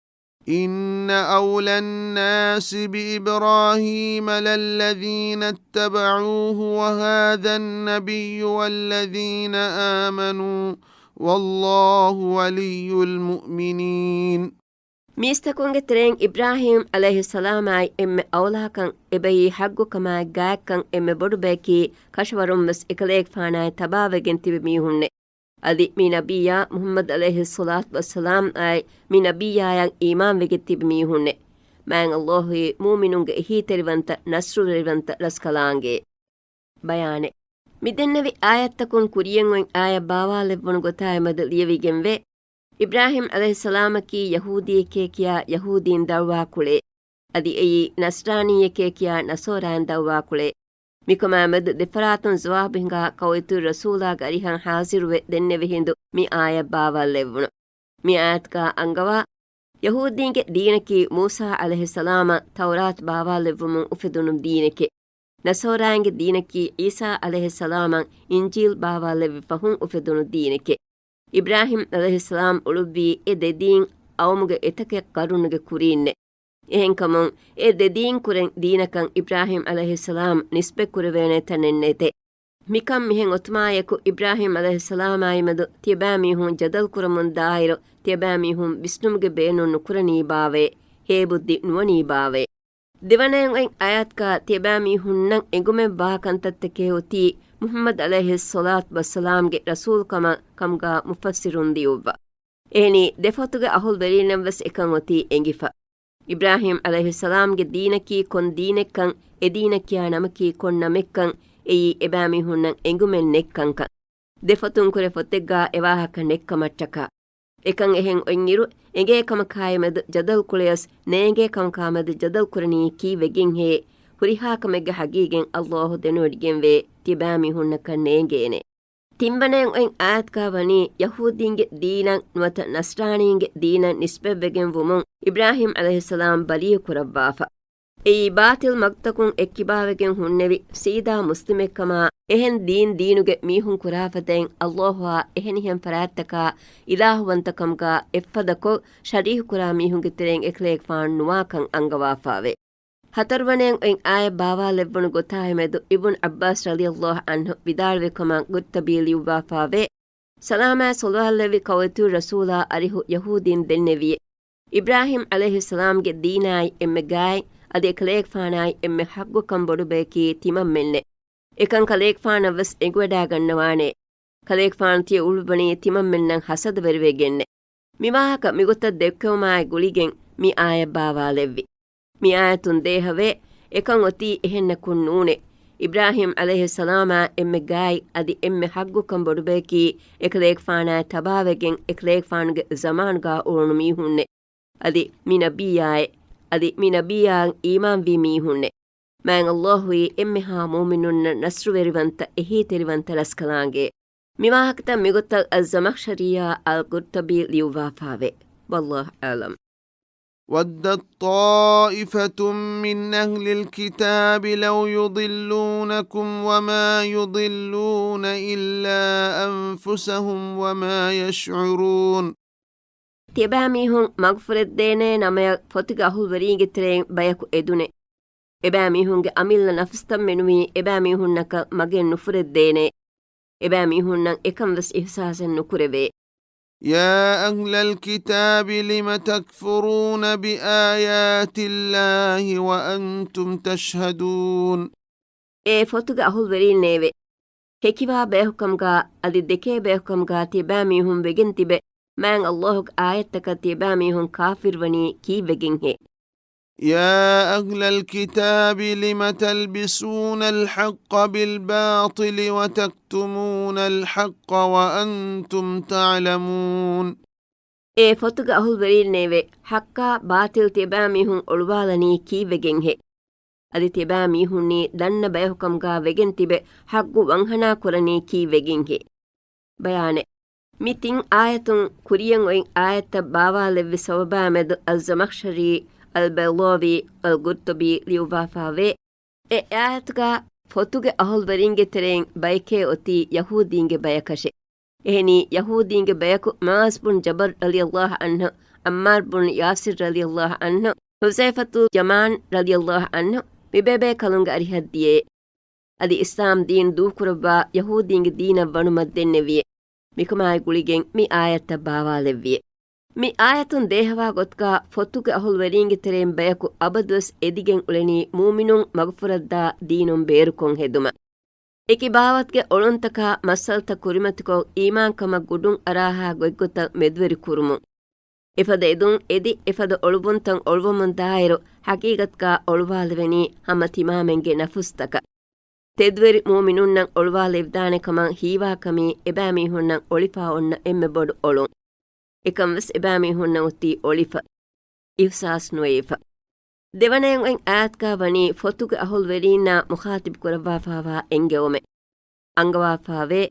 إن أولى الناس بإبراهيم للذين اتبعوه وهذا النبي والذين آمنوا والله ولي المؤمنين. ميستكونغ ترين إبراهيم عليه السلام أي إم أولها كان إبهي حقو كما غاك كان إم بدبكي كشورم بس إكليك فانا تباوغن تبميهن أدي مي نبيا محمد عليه الصلاة والسلام أي مي نبيا ين إيمان وغتي بميهن مان الله مؤمنونغ إهي تريونت نصر ريونت رسكلانغي بياني مدنوي آياتكون كوريين وين آية باوا لبون غتاي مد ليويگن وي إبراهيم عليه السلام كي يهودي كيكيا يهودين دعوا كولي أدي أي نصراني كيكيا نصوران دعوا كولي ميكما مد دفراتن زوابهنگا كويتو رسولا غريهن حاضر وي دننوي هندو مي آية باوا لبون مي آياتكا أنگوا يهودينගේ دينكي موسى عليه السلام تورات باوا لبون أفدون دينكي نصورانගේ دينكي عيسى عليه السلام إنجيل باوا لبون فهم أفدون دينكي إبراهيم عليه السلام أولوبي إددين أومغ إتكي قرونغ كورين إهن كمان إددين كورن دينكان إبراهيم عليه السلام نسبة كوربين تننته ميكم مهن أتمايكو إبراهيم عليه السلام آيمدو تيباميهون جدل كورمون دائرو تيباميهون بسنمغ بينو نكورني باوي هيبودي نوني باوي දෙවනයෙන් ඔයින් ආයත්කා තිබෑමිහුන්නන් එගුමෙන් වාකන්තත්තකේ ඔති මුහම්මද් අලයිහි ස්සලාත් වස්සලාම්ගේ රසූල්කම කම්ගා මුෆස්සිරුන් දියුබ්ව එනි දෙෆතුගේ අහුල් වෙරීනම් වස් එකන් ඔති එංගිෆා ඉබ්‍රාහීම් අලයිහි ස්සලාම්ගේ දීනකී කොන් දීනෙක්කන් එදීනකියා නමකී කොන් නමෙක්කන් එයි එබෑමිහුන්නන් එගුමෙන් නෙක්කන්ක දෙෆතුන් කුරේ ෆොතෙග්ගා එවාහක නෙක්කමට්ටකා එකන් එහෙන් ඔයින්ගිරු එගේ කමකායමද ජදල් කුලයස් නේගේ කමකාමද ජදල් කුරණී කී වෙගින් හේ හුරිහාකමෙග්ග හගීගෙන් අල්ලාහ් දෙනොඩිගෙන් වේ තිබෑමි හුන්නක නේගේනේ තිම්බනෙන් ඔයින් ආයත්කා වනි යහූදීන්ගේ දීනන් නුවත නස්රානීන්ගේ දීනන් නිස්බෙ වෙගෙන් වුමුන් ඉබ්‍රාහීම් අලයිහිස්සලාම් බලිය කුරබ්බාෆා ඒ බාතිල් මක්තකුන් එක්කිබාවෙගෙන් හුන්නෙවි සීදා මුස්ලිමෙක්කමා එහෙන් දීනුගේ මීහුන් කුරාෆතෙන් අල්ලාහ්වා එහෙනිහෙන් පරාත්තකා ඉලාහුවන්තකම්ගා එෆ්ෆදකෝ ශරීහ කුරා මීහුන්ගේ තෙරෙන් එක්ලේක් ෆාන් නුවාකන් අංගවාෆාවේ හතරවනෙන් ඔයින් ආය බාවා ලැබුණු ගොතායමෙදු ඉබ්න් අබ්බාස් රලියල්ලාහු අන්හු විදාල්වෙකමන් ගුත්තබීලි උවාෆාවේ සලාමා සොල්ලාල්ලෙවි කවතු රසූලා අරිහු යහූදීන් දෙන්නෙවිය ඉබ්‍රාහීම් අලයිහිස්සලාම්ගේ දීනායි එම්මෙ ගායි අද එක්ලේක් ෆානායි එම්මෙ හග්ගු කම්බොඩු බේකී තිමම් මෙන්නේ එකන් කලේක් ෆානවස් එගුවඩා ගන්නවානේ කලේක් ෆාන්තිය උල්බණී තිමම් මෙන්නන් හසද වෙරවෙගෙන්නේ මිවාහක මිගොත දෙක්කවමායි ගුලිගෙන් මි ආය බාවා ලෙව්වි මි ආයතුන් දේහවේ එකන් ඔති එහෙන්නකුන් නූනේ ඉබ්‍රාහීම් අලයිහිස්සලාමා එම්මෙ ගායි අදි එම්මෙ හග්ගු කම්බොඩු බේකී එක්ලේක් ෆානා තබාවෙගෙන් එක්ලේක් ෆාන්ගේ zamaanගා ඕණු මීහුන්නේ අදි මි නබියායි අදි මි නබියාන් ඊමාන් වී මීහුන්නේ මෑන් අල්ලාහුයි එම්මෙහා මූමිනුන්න නස්රු වෙරිවන්ත එහි තෙරිවන්ත රස්කලාන්ගේ මිවාහකත මිගොත්තල් අල්-zamakhshariya al-qurtubi ලියුවාෆාවේ වල්ලාහ් ආලම් ودت طائفة من أهل الكتاب لو يضلونكم وما يضلون إلا أنفسهم وما يشعرون තිබෑමිහුන් මග්ෆරත් දේනේ නමය ෆොතිග අහුල් වරීගේ තරෙන් බයකු එදුනේ එබෑමිහුන්ගේ අමිල්ල නෆස්තම් මෙනුවී එබෑමිහුන්නක මගෙන් නුෆරත් දේනේ එබෑමිහුන්නන් එකම්වස් ඉහසාසෙන් නුකුරවේ يا أهل الكتاب لم تكفرون بآيات الله وأنتم تشهدون ෆොතුග අහුල් වරීන් නේවේ හෙකිවා බේහුකම්ගා අදි දෙකේ බේහුකම්ගා තිබෑමිහුන් වෙගෙන් තිබේ මෑන් අල්ලාහුගේ ආයත්තක තිබෑමිහුන් කාෆිර් වනී කී වෙගෙන් හේ يا أهل الكتاب لم تلبسون الحق بالباطل وتكتمون الحق وأنتم تعلمون ෆොතුග අහුල් වරීන් නේවේ හක්කා බාතිල් තිබෑමිහුන් ඔළුවාලනී කී වෙගෙන් හේ අදි තිබෑමිහුන්නී දන්න බයහුකම්ගා වෙගෙන් තිබේ හග්ගු වංහනා කරණී කී වෙගෙන් හේ බයානේ මිතින් ආයතුන් කුරියන් ඔයින් ආයත්ත බාවා ලෙව්වි සවබෑමෙද අල්-zamakhshari al-baydawi al-qurtubi ලියුවාෆාවේ ආයත්ගා ෆොතුගේ අහුල් වරින්ගේ තරෙන් බයිකේ ඔති යහූදීන්ගේ බයකෂේ එහෙනි යහූදීන්ගේ බයකු මාස් බුන් ජබර් රලියල්ලාහු අන්හු ಅಮ್ಮಾರ್ ಬುನ್ ಯಾಸಿರ್ ರಲಿಯಲ್ಲಾಹು ಅನ್ಹು ಹುಸೈಫತು ಜಮಾನ್ ರಲಿಯಲ್ಲಾಹು ಅನ್ಹು ಮಿಬೇಬೆ ಕಲುಂಗ ಅರಿಹದ್ದಿಯೇ ಅದಿ ಇಸ್ಲಾಂ ದೀನ್ ದೂಕುರಬ್ಬ ಯಹೂದಿಂಗೆ ದೀನ ವಣು ಮದ್ದೆನ್ನೆವಿಯೆ ಮಿಕಮಾಯಿ ಗುಳಿಗೆಂ ಮಿ ಆಯತ್ತ ಬಾವಾಲೆವ್ವಿಯೆ ಮಿ ಆಯತುನ್ ದೇಹವಾ ಗೊತ್ಕ ಫೊತ್ತುಗೆ ಅಹುಲ್ ವೆರಿಂಗೆ ತೆರೆಂ ಬಯಕು ಅಬದ್ವಸ್ ಎದಿಗೆಂ ಉಳೆನಿ ಮೂಮಿನುಂ ಮಗಫುರದ್ದಾ ದೀನುಂ ಬೇರುಕೊಂ ಹೆದುಮ ಎಕಿ ಬಾವತ್ಗೆ ಒಳುಂತಕ ಮಸ್ಸಲ್ತ ಕುರಿಮತಿಕೊ ಈಮಾಂಕಮ ಗುಡುಂ ಅರಾಹಾ ಗೊಯ್ಗೊತ್ತ ಮೆದ್ವೆರಿ ಕುರುಮು ಇಫದ ಎದುಂ ಎದಿ ಇಫದ ಒಳುಬುಂತಂ ಒಳುವಮುನ್ ದಾಯಿರು ಹಕೀಗತ್ಕ ಒಳುವಾಲವೆನಿ ಹಮ ತಿಮಾಮೆಂಗೆ ನಫುಸ್ತಕ ತೆದ್ವೆರಿ ಮೂಮಿನುನ್ನಂ ಒಳುವಾಲೆವ್ದಾನೆ ಕಮಂ ಹೀವಾಕಮಿ ಎಬಾಮೀಹುನ್ನಂ ಒಳಿಫಾ ಒನ್ನ ಎಮ್ಮೆ ಬೊಡು ಒಳುಂ එකම්වස් එබෑමි ಹುನ್ನ ಉತ್ತಿ ಒಳಿಫ ಇವ್ಸಾಸ್ ನುಯೇಫ ದೆವನೆಯಂ ಆತ್ಕಾ ವನಿ ಫೊತುಗೆ ಅಹುಲ್ ವೆರೀನ ಮುಖಾತಿಬ್ ಕುರವಾಫಾವಾ ಎಂಗೆಒಮೆ ಅಂಗವಾಫಾವೆ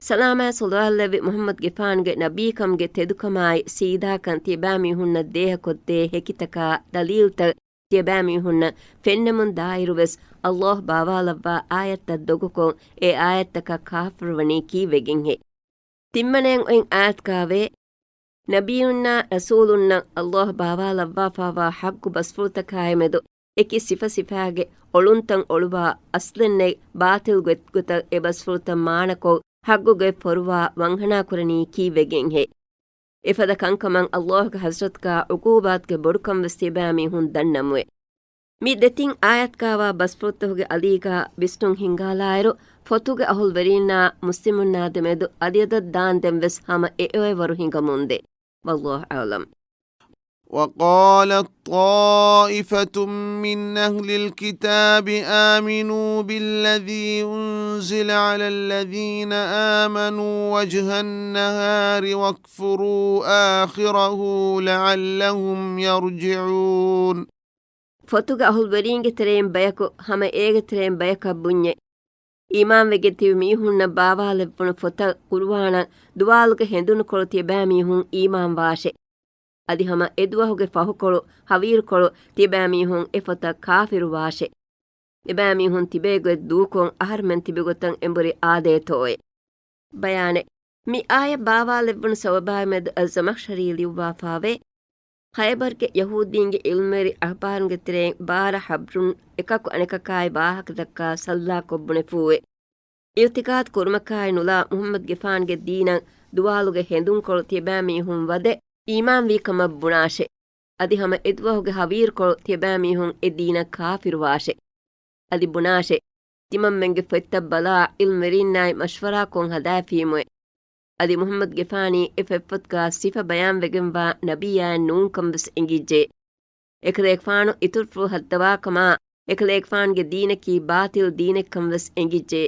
ಸಲಾಮ ಸಲ್ಲಲ್ಲಾಹು ಮುಹಮ್ಮದ್ ಗಿಫಾನ್ಗೆ ನಬೀಕಂಗೆ ತೆದುಕಮಾಯಿ ಸೀದಾಕಂ ತಿಬಾಮಿ ಹುನ್ನ ದೇಹ ಕೊದ್ದೆ ಹೆಕಿತಕ ದಲೀಲ್ತ ತಿಬಾಮಿ ಹುನ್ನ ಫೆನ್ನಮುನ್ ದಾಯಿರುವೆಸ್ ಅಲ್ಲಾಹ್ ಬಾವಾಲವ್ವಾ ಆಯತ್ತ ದೊಗುಕೊ ಎ ಆಯತ್ತಕ ಕಾಫರ್ ವನಿ ಕೀವೆಗಿಂ ಹೆ ತಿಮ್ಮನೆಯಂ ಆತ್ಕಾವೆ ನಬಿಯುನ್ನ ರಸೂಲುನ್ನ ಅಲ್ಲಾಹ್ ಬಾವಾಲವ್ವಾಫಾವಾ ಹಗ್ಗು ಬಸ್ಫುರ್ತಕಾಯಮೆದು ಎಕಿ ಸಿಫಾಗೆ ಒಳುಂತಂ ಒಳುವಾ ಅಸ್ಲೆನ್ನೆ ಬಾತಿಲ್ ಗೊತ್ತ ಎ ಬಸ್ಫುರ್ತ ಮಾಣಕೊ ಹಗ್ಗುಗೆ ಪೊರುವಾ ವಂಹನಾ ಕುರನಿ ಕೀವೆಗೆಂ ಹೆ ಇಫದ ಕಂಕಮಂ ಅಲ್ಲಾಹ್ಗೆ ಹಜ್ರತ್ಕ ಉಕೂಬಾತ್ಗೆ ಬೊಡುಕಂ ವಸ್ತಿಬಾಮಿ ಹುನ್ ದನ್ನಮುವೆ ಮಿ ದೆತಿಂ ಆಯತ್ಕಾವಾ ಬಸ್ಫುರ್ತಹುಗೆ ಅಲೀಗ ಬಿಸ್ಟುಂ ಹಿಂಗಾಲಾಯರು ಫೊತುಗೆ ಅಹುಲ್ ವೆರೀನಾ ಮುಸ್ಲಿಮುನ್ನಾದೆಮೆದು ಅದಿಯದದ್ ದಾನ್ ದೆಂವೆಸ್ ಹಮ ಎಒಯ್ ವರು ಹಿಂಗ ಮುಂದೆ والله أعلم. وقالت طائفة من أهل الكتاب آمنوا بالذي أنزل على الذين آمنوا وجه النهار واكفروا آخره لعلهم يرجعون. فتوغ أهل ورينجي ترين بيكو هما إيغي ترين بيكا بني ಈಮಾನ್ ವೆಗೆತಿವಿ ಮೀಹುನ್ನ ಬಾವಾಲೆವ್ವನು ಫೊತ ಕುರುವಾಣ ದುವಾಲುಗೆ ಹೆಂದುನು ಕೊಳು ಬෑ ಮೀಹುನ್ ಈಮಾನ್ ವಾಶೆ ಅದಿ ಹಮ ಎದುವಹುಗೆ ಫಹುಕೊಳು ಹವೀರುಕೊಳು ತಿಬෑ ಮೀಹುನ್ ಎ ಫೊತ ಕಾಫಿರು ವಾಶೆ ಎಬෑ ಮೀಹುನ್ ತಿಬೇಗೊೆ ದೂಕೊಂ ಅಹರ್ಮೆನ್ ತಿಬೆಗೊತಂ ಎಂಬುರಿ ಆದೇತೋಯೆ ಬಯಾನೆ ಮಿ ಆಯ ಬಾವಾಲೆವ್ವನು ಸವಬಾಮೆದ್ ಅಲ್ಜಮಕ್ಷರಿ ಲಿವ್ವಾಫಾವೆ ಖೈಬರ್ಗೆ ಯಹೂದೀನ್ಗೆ ಇಲ್ಮೇರಿ ಅಹಬಾರುಗೆ ತಿರೇಂ ಬಾರ ಹಬ್ರುನ್ එකකු අනෙකකායි වාහක දක්කා සල්ලා කොබ්බුනේ ෆූවේ ඉර්තිකාත් කුර්මකායි නුලා මුහම්මද් ගෙෆාන්ගේ දීනන් දුවාලුගේ හෙඳුන් කොළු තිබෑ මීහුන් වදේ ඊමාන් වී කමක් බුනාෂේ අදි හැම එද්වහුගේ හවීර් කොළු තිබෑ මීහුන් එ දීන කාෆිරු වාෂේ අදි බුනාෂේ තිමම් මෙන්ගේ ෆෙත්ත බලා ඉල් මෙරින්නයි මෂ්වරා කොන් හදා ෆීමුවේ අදි මුහම්මද් ගෙෆානි එ ෆෙෆ්ෆත්කා සිෆා බයාන් වෙගෙන්වා නබියා නූන් කම්බස් එංගිජේ එකලේක් ෆානු ඉතුර්ෆු හද්දවා කමා එකලේක් ෆාන්ගේ දීනකී ಬಾತಿಲ್ ದೀನೆಕ್ಕಂ ವೆಸ್ ಎಂಗಿಜ್ಜೆ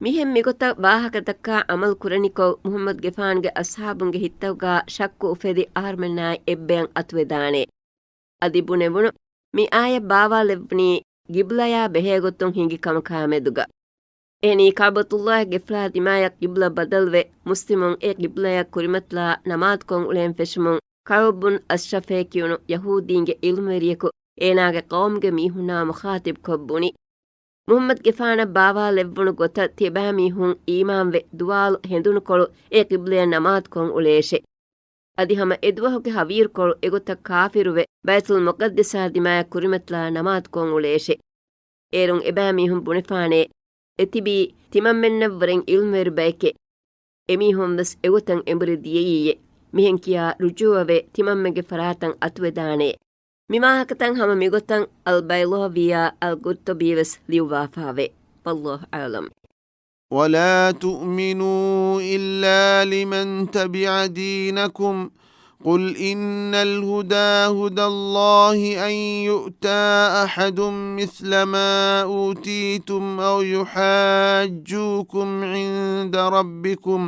ಮಿಹೆಂ ಮಿಗೊತ ವಾಹಕತಕ್ಕ ಅಮಲ್ ಕುರನಿಕೊ ಮುಹಮ್ಮದ್ ಗೆಫಾನ್ಗೆ ಅಸ್ಹಾಬುಂಗೆ ಹಿತ್ತವ್ಗಾ ಶಕ್ಕು ಉಫೆದಿ ಆರ್ಮೆನ್ನಾಯ್ ಎಬ್ಬೆಯಂ ಅತ್ವೆದಾನೆ ಅದಿಬುನೆವುಣು ಮಿ ಆಯ ಬಾವಾಲೆವ್ನಿ ಗಿಬ್ಲಯಾ ಬೆಹೆಗೊತ್ತುಂ ಹಿಂಗಿ ಕಮಕಾಮೆದುಗ ಏನಿ ಕಾಬತುಲ್ಲಾಹ್ ಗೆಫ್ಲಾ ದಿಮಾಯಕ್ ಗಿಬ್ಲ ಬದಲ್ವೆ ಮುಸ್ಲಿಮುಂ ಎ ಗಿಬ್ಲಯಾ ಕುರಿಮತ್ಲಾ ನಮಾದ್ ಕೊಂ ಉಳೆಂ ಫೆಶುಮುಂ ಕೌಬುನ್ ಅಶ್ರಫೆ ಕಿಯುನು ಯಹೂದೀನ್ಗೆ ಇಲ್ಮೆರಿಯಕು ಏನಾಗೆ ಕೌಮ್ಗೆ ಮೀಹುನಾ ಮುಖಾತಿಬ್ ಕೊಬ್ಬುನಿ ಮುಹಮ್ಮದ್ ಗೆಫಾನ ಬಾವಾಲೆವ್ವನು ಗೊತ್ತ ತಿಬಾ ಮೀಹುನ್ ಈಮಾನ್ವೆ ದುವಾಲು ಹೆಂದುನು ಕೊಳು ಎ ಕಿಬ್ಲೆಯ ನಮಾದ್ ಕೊಂ ಉಳೇಶೆ ಅದಿ ಹಮ ಎದುವಹುಗೆ ಹವೀರ್ ಕೊಳು ಎಗೊತ್ತ ಕಾಫಿರುವೆ ಬೈತುಲ್ ಮುಕದ್ದಸಾ ದಿಮಾಯ ಕುರಿಮತ್ಲಾ ನಮಾದ್ ಕೊಂ ಉಳೇಶೆ ಏರುಂ ಎಬಾ ಮೀಹುನ್ ಬುಣಿಫಾನೆ ಎತಿಬಿ ತಿಮಮ್ಮೆನ್ನವ್ವರೆಂ ಇಲ್ಮೆರು ಬೈಕೆ ಎಮೀಹುನ್ ವೆಸ್ ಎಗೊತಂ ಎಂಬುರಿ ದಿಯೆಯೀಯೆ ಮಿಹೆನ್ ಕಿಯಾ ರುಜುವವೆ ತಿಮಮ್ಮೆಗೆ ಫರಾತಂ ಅತ್ವೆದಾನೆ ಮಿಮಾಹಕತಂ ಹಮ ಮಿಗೊತಂ ಅಲ್ ಬೈಲೋವಿಯಾ ಅಲ್ ಗುರ್ತೊಬೀವೆಸ್ ಲಿವ್ವಾಫಾವೆ ವಲ್ಲಾಹು ಅಲಂ ولا تؤمنوا إلا لمن تبع دينكم قل إن الهدى هدى الله أن يؤتى أحد مثل ما أوتيتم أو يحاجوكم عند ربكم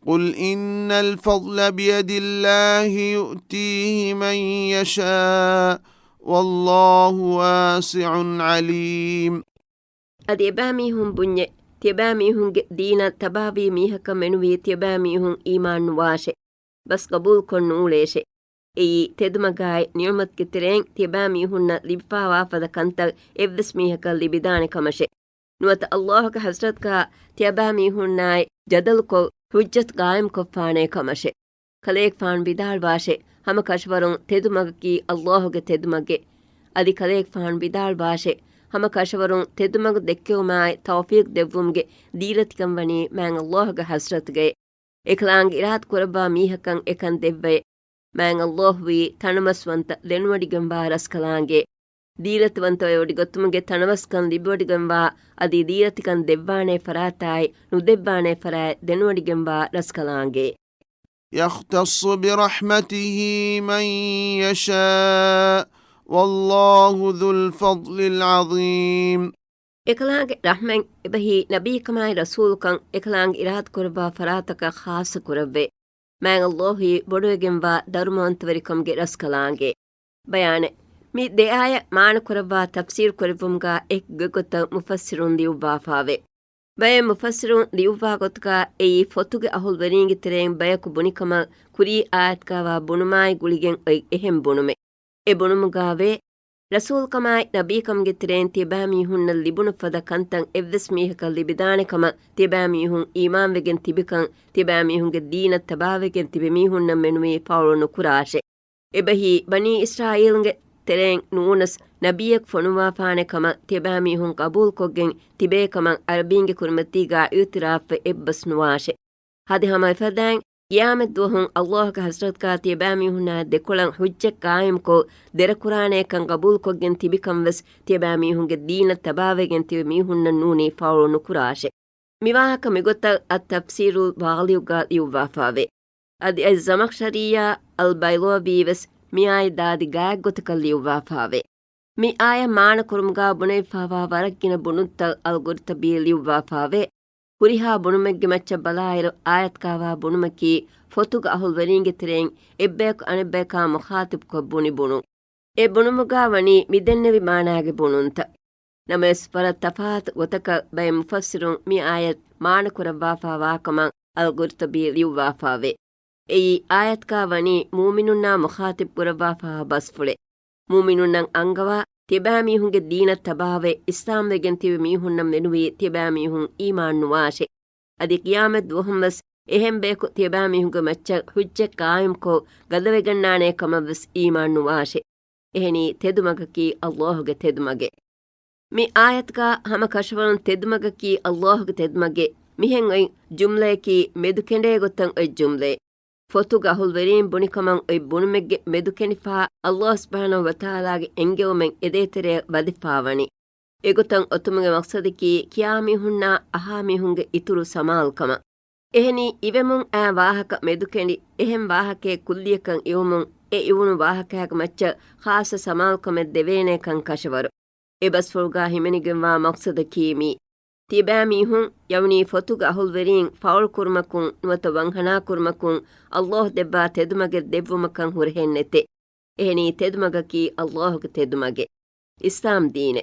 قل إن الفضل بيد الله يؤتيه من يشاء والله واسع عليم أدي باميهم بني تباميهم دين تبابي ميهك منوي تباميهم إيمان واشي بس قبول كن نوليشي أي تدمغاي نعمت كترين تباميهم لبفا وافد كنتل إفدس ميهك لبدان كمشي نوات الله كحسرتك تباميهم ناي جدلكو ಹುಜ್ಜತ್ ಗಾಯಂ ಕೊಫ್ಫಾಣೆ ಕಮಶೆ ಕಲೇಕ್ ಫಾಣ್ ಬಿದಾಳ್ ವಾಶೆ ಹಮ ಕಶವರುಂ ತೆದುಮಗಕಿ ಅಲ್ಲಾಹುಗೆ ತೆದುಮಗೆ ಅದಿ ಕಲೇಕ್ ಫಾನ್ ಬಿದಾಳ್ ಭಾಷೆ ಹಮ ಕಶವರುಂ ತೆದುಮಗ ದೆಕ್ಕೆವುಮಾಯ್ ತೌಫೀಕ್ ದೆವ್ವುಮ್ಗೆ ದೀಲತಿಕಂ ವನಿ ಮ್ಯಾಂಗ್ ಅಲ್ಲಾಹುಗೆ ಹಸ್ರತ್ಗೆ ಎಕಲಾಂಗ್ ಇರಾತ್ ಕುರಬ್ಬಾ ಮೀಹಕಂ ಎಕಂ ದೆವ್ವೆ ಮ್ಯಾಂಗ್ ಅಲ್ಲಾಹುವಿ ತಣಮಸ್ವಂತ ಲೆಣುವಡಿಗಂಬಾ ರಸ್ಕಲಾಂಗೆ ದೀಲತ್ವಂತವೆ ಒಡಿ ಗೊತ್ತುಮಗೆ ತಣವಸ್ಕಂ ಲಿಬೊಡಿಗಂಬಾ ಅದಿ ದೀಲತಿಕಂ ದೆವ್ವಾಣೆ ಫರಾತಾಯ್ ನುದೆವ್ವಾಣೆ ಫರಾಯ್ ದೆಣುವಡಿಗಂಬಾ ರಸ್ಕಲಾಂಗೆ يختص برحمته من يشاء والله ذو الفضل العظيم එකලාಂಗೆ ರಹ್ಮೆಂ ಎಬಹಿ ನಬೀಕಮಾಯ್ ರಸೂಲುಕಂ එකಲಾಂಗೆ ಇರಾತ್ ಕುರಬಾ ಫರಾತಕ ಖಾಸ ಕುರವ್ವೆ ಮ್ಯಾಂಗ್ ಅಲ್ಲಾಹಿ ಬೊಡುವೆಗೆಂಬಾ ಧರ್ಮವಂತವರಿಕಂಗೆ ರಸ್ಕಲಾಂಗೆ ಬಯಾನೆ ಮಿ ದೇಆಯ ಮಾನ ಕುರಬಾ ತಫ್ಸೀರ್ ಕುರವುಂಗಾ ಎಕ್ ಗಗೊತ ಮುಫಸ್ಸಿರುನ್ ಲಿಯುಬ್ಬಾಫಾವೆ ಬಯ ಮುಫಸ್ಸಿರುನ್ ಲಿಯುಬ್ಬಾ ಗೊತ್ಕಾ ಎಯಿ ಫೊತುಗೆ ಅಹುಲ್ ವರೀಂಗಿ ತೆರೆಂ ಬಯಕು ಬುಣಿಕಮ ಕುರಿ ಆಯತ್ಕಾವಾ ಬುಣುಮಾಯಿ ಗುಳಿಗೆಂ ಎಹೆಂ ಬುಣುಮೆ ಎ ಬುಣುಮುಗಾವೆ ರಸೂಲ್ ಕಮಾಯ್ ನಬೀಕಂಗೆ ತೆರೆಂ ತಿಬಾ ಮೀಹುನ್ನಲ್ ಲಿಬುಣು ಫದ ಕಂತಂ ಎವ್ವೆಸ್ ಮೀಹಕಲ್ ಲಿಬಿದಾಣೆಕಮ ತಿಬಾ ಮೀಹುನ್ ಈಮಾನ್ ವೆಗೆನ್ ತಿಬಿಕಂ ತಿಬಾ ಮೀಹುನ್ಗೆ ದೀನತ್ ತಬಾವೆಗೆನ್ ತಿಬೆ ಮೀಹುನ್ನಂ ಮೆನುವೆ ಫಾವಳನು ಕುರಾಶೆ ಎಬಹಿ ಬನಿ ಇಸ್ರಾಯೀಲ್ಗೆ ತೆರೆಂ ನೂನಸ್ ನಬಿಯಕ್ ಫೊಣುವಾಫಾಣೆ ಕಮ ತಿಬಾ ಮೀಹುನ್ ಕಬೂಲ್ ಕೊಗ್ಗೆಂ ತಿಬೇ ಕಮಂ ಅರಬೀಂಗೆ ಕುರ್ಮತ್ತಿಗಾ ಇತಿರಾಫ್ ಎಬ್ಬಸ್ ನುವಾಶೆ ಹದಿ ಹಮ ಫದಾಂ ಕಿಯಾಮತ್ ದುಹುಂ ಅಲ್ಲಾಹ್ಗೆ ಹಸ್ರತ್ಕಾ ತಿಬಾ ಮೀಹುನ್ನ ದೆಕೊಳಂ ಹುಜ್ಜೆಕ್ ಕಾಯಂ ಕೊ ದೆರ ಕುರಾನೆ ಕಂ ಕಬೂಲ್ ಕೊಗ್ಗೆಂ ತಿಬಿಕಂ ವೆಸ್ ತಿಬಾ ಮೀಹುನ್ಗೆ ದೀನತ್ ತಬಾವೆಗೆಂ ತಿಬೆ ಮೀಹುನ್ನ ನೂನಿ ಫಾವಳನು ಕುರಾಶೆ ಮಿವಾಹಕ ಮಿಗೊತ್ತ ಅತ್ ತಫ್ಸೀರುಲ್ ಬಾಲಿಯುಗಾ ಯುವಾಫಾವೆ ಅದಿ ಐ ಜಮಖ್ಶರಿಯಾ ಅಲ್ ಬೈಲೋಬಿ ವೆಸ್ ಮಿ ಆಯ ದಾದಿ ಗಾಯಕ್ ಗೊತಕಲ್ ಲಿಯುವಾಫಾವೆ ಮಿ ಆಯ ಮಾಣ ಕುರುಮುಗಾ ಬುಣೈಫಾವಾ ವರಕ್ಕಿನ ಬುಣುತ್ತಲ್ ಅಲ್ ಗುರ್ತಬಿ ಲಿಯುವಾಫಾವೆ ಹುರಿಹಾ ಬುಣುಮೆಗ್ಗೆ ಮಚ್ಚ ಬಲಾಯಿರು ಆಯತ್ಕಾವಾ ಬುಣುಮಕಿ ಫೊತುಗ ಅಹುಲ್ ವರೀಂಗೆ ತೆರೆಂ ಎಬ್ಬೇಕು ಅಣೆಬ್ಬೇಕಾ ಮುಖಾತಿಬ್ ಕೊಬ್ಬುಣಿ ಬುಣು ಎ ಬುಣುಮುಗಾ ವಣಿ ಮಿದೆನ್ನೆವಿ ಮಾಣಾಗೆ ಬುಣುಂತ ನಮೆಸ್ ಪರ ತಫಾತ್ ಗೊತಕ ಬೈ ಮುಫಸ್ಸಿರುಂ ಮಿ ಆಯತ್ ಮಾಣ ಕುರವಾಫಾವಾ ಕಮಂ ಅಲ್ ಗುರ್ತಬಿ ಲಿಯುವಾಫಾವೆ ಎಯಿ ಆಯತ್ಕಾ ವನಿ ಮೂಮಿನುನ್ನಾ ಮುಖಾತಿಬ್ ಕುರವಾಫಾ ಬಸ್ಫುಳೆ ಮೂಮಿನುನ್ನಂ ಅಂಗವಾ ತಿಬಾ ಮೀಹುಂಗೆ ದೀನತ್ ತಬಾವೆ ಇಸ್ಲಾಂ ವೆಗೆನ್ ತಿಬೆ ಮೀಹುನ್ನಂ ನೆನುವಿ ತಿಬಾ ಮೀಹುಂ ಈಮಾನ್ ನುವಾಶೆ ಅದಿ ಕಿಯಾಮತ್ ದುಹುಂವಸ್ ಎಹೆಂ ಬೇಕು ತಿಬಾ ಮೀಹುಂಗೆ ಮಚ್ಚ ಹುಜ್ಜೆಕ್ ಕಾಯಂ ಕೊ ಗದವೆಗಣ್ಣಾಣೆ ಕಮವಸ್ ಈಮಾನ್ ನುವಾಶೆ ಎಹೆನಿ ತೆದುಮಗಕಿ ಅಲ್ಲಾಹುಗೆ ತೆದುಮಗೆ ಮಿ ಆಯತ್ಕಾ ಹಮ ಕಶವರುನ್ ತೆದುಮಗಕಿ ಅಲ್ಲಾಹುಗೆ ತೆದುಮಗೆ ಮಿಹೆಂ ಒಯ್ ಜುಮ್ಲೆಕಿ ಮೆದು ಕೆಂಡೇ ಗೊತ್ತಂ ಒಯ್ ಜುಮ್ಲೆ ಫೊತುಗ ಅಹುಲ್ ವೆರೀಂ ಬುಣಿಕಮಂ ಒಯ್ ಬುಣುಮೆಗ್ಗೆ ಮೆದು ಕೆಣಿಫಾ ಅಲ್ಲಾಹ್ ಸುಬ್ಹಾನಹು ವತಾಲಾಗೆ ಎಂಗೆವುಮೆಂ ಎದೇತೆರೆ ವದಿಫಾವಣಿ ಎಗುತಂ ಒತುಮುಗೆ ಮಕ್ಸದಿಕಿ ಕಿಯಾಮಿಹುನ್ನ ಅಹಾಮಿಹುಂಗೆ ಇತುರು ಸಮಾಲ್ಕಮ ಎಹೆನಿ ಇವೆಮುಂ ಆ ವಾಹಕ ಮೆದು ಕೆಂಡಿ ಎಹೆಂ ವಾಹಕೆ ಕುಲ್ಲಿಯಕಂ ಇವುಮುಂ ಎ ಇವುನು ವಾಹಕಯಾಗ ಮಚ್ಚ ಖಾಸ ಸಮಾಲ್ಕಮೆ ದೆವೇನೆ ಕಂ ಕಶವರು ಎ ಬಸ್ಫುಲ್ಗಾ ಹಿಮೆನಿಗೆಂವಾ ಮಕ್ಸದಕೀಮಿ ತಿಬಾ ಮೀಹುಂ ಯವನಿ ಫೊತುಗ ಅಹುಲ್ ವೆರೀಂ ಫೌಲ್ ಕುರ್ಮಕುಂ ನುವತ ವಂಹನಾ ಕುರ್ಮಕುಂ ಅಲ್ಲಾಹ್ ದೆಬ್ಬಾ ತೆದುಮಗೆ ದೆವ್ವುಮಕಂ ಹುರಹೆನ್ನೆತೆ ಎಹೆನಿ ತೆದುಮಗಕಿ ಅಲ್ಲಾಹುಗೆ ತೆದುಮಗೆ ಇಸ್ಲಾಂ ದೀನೆ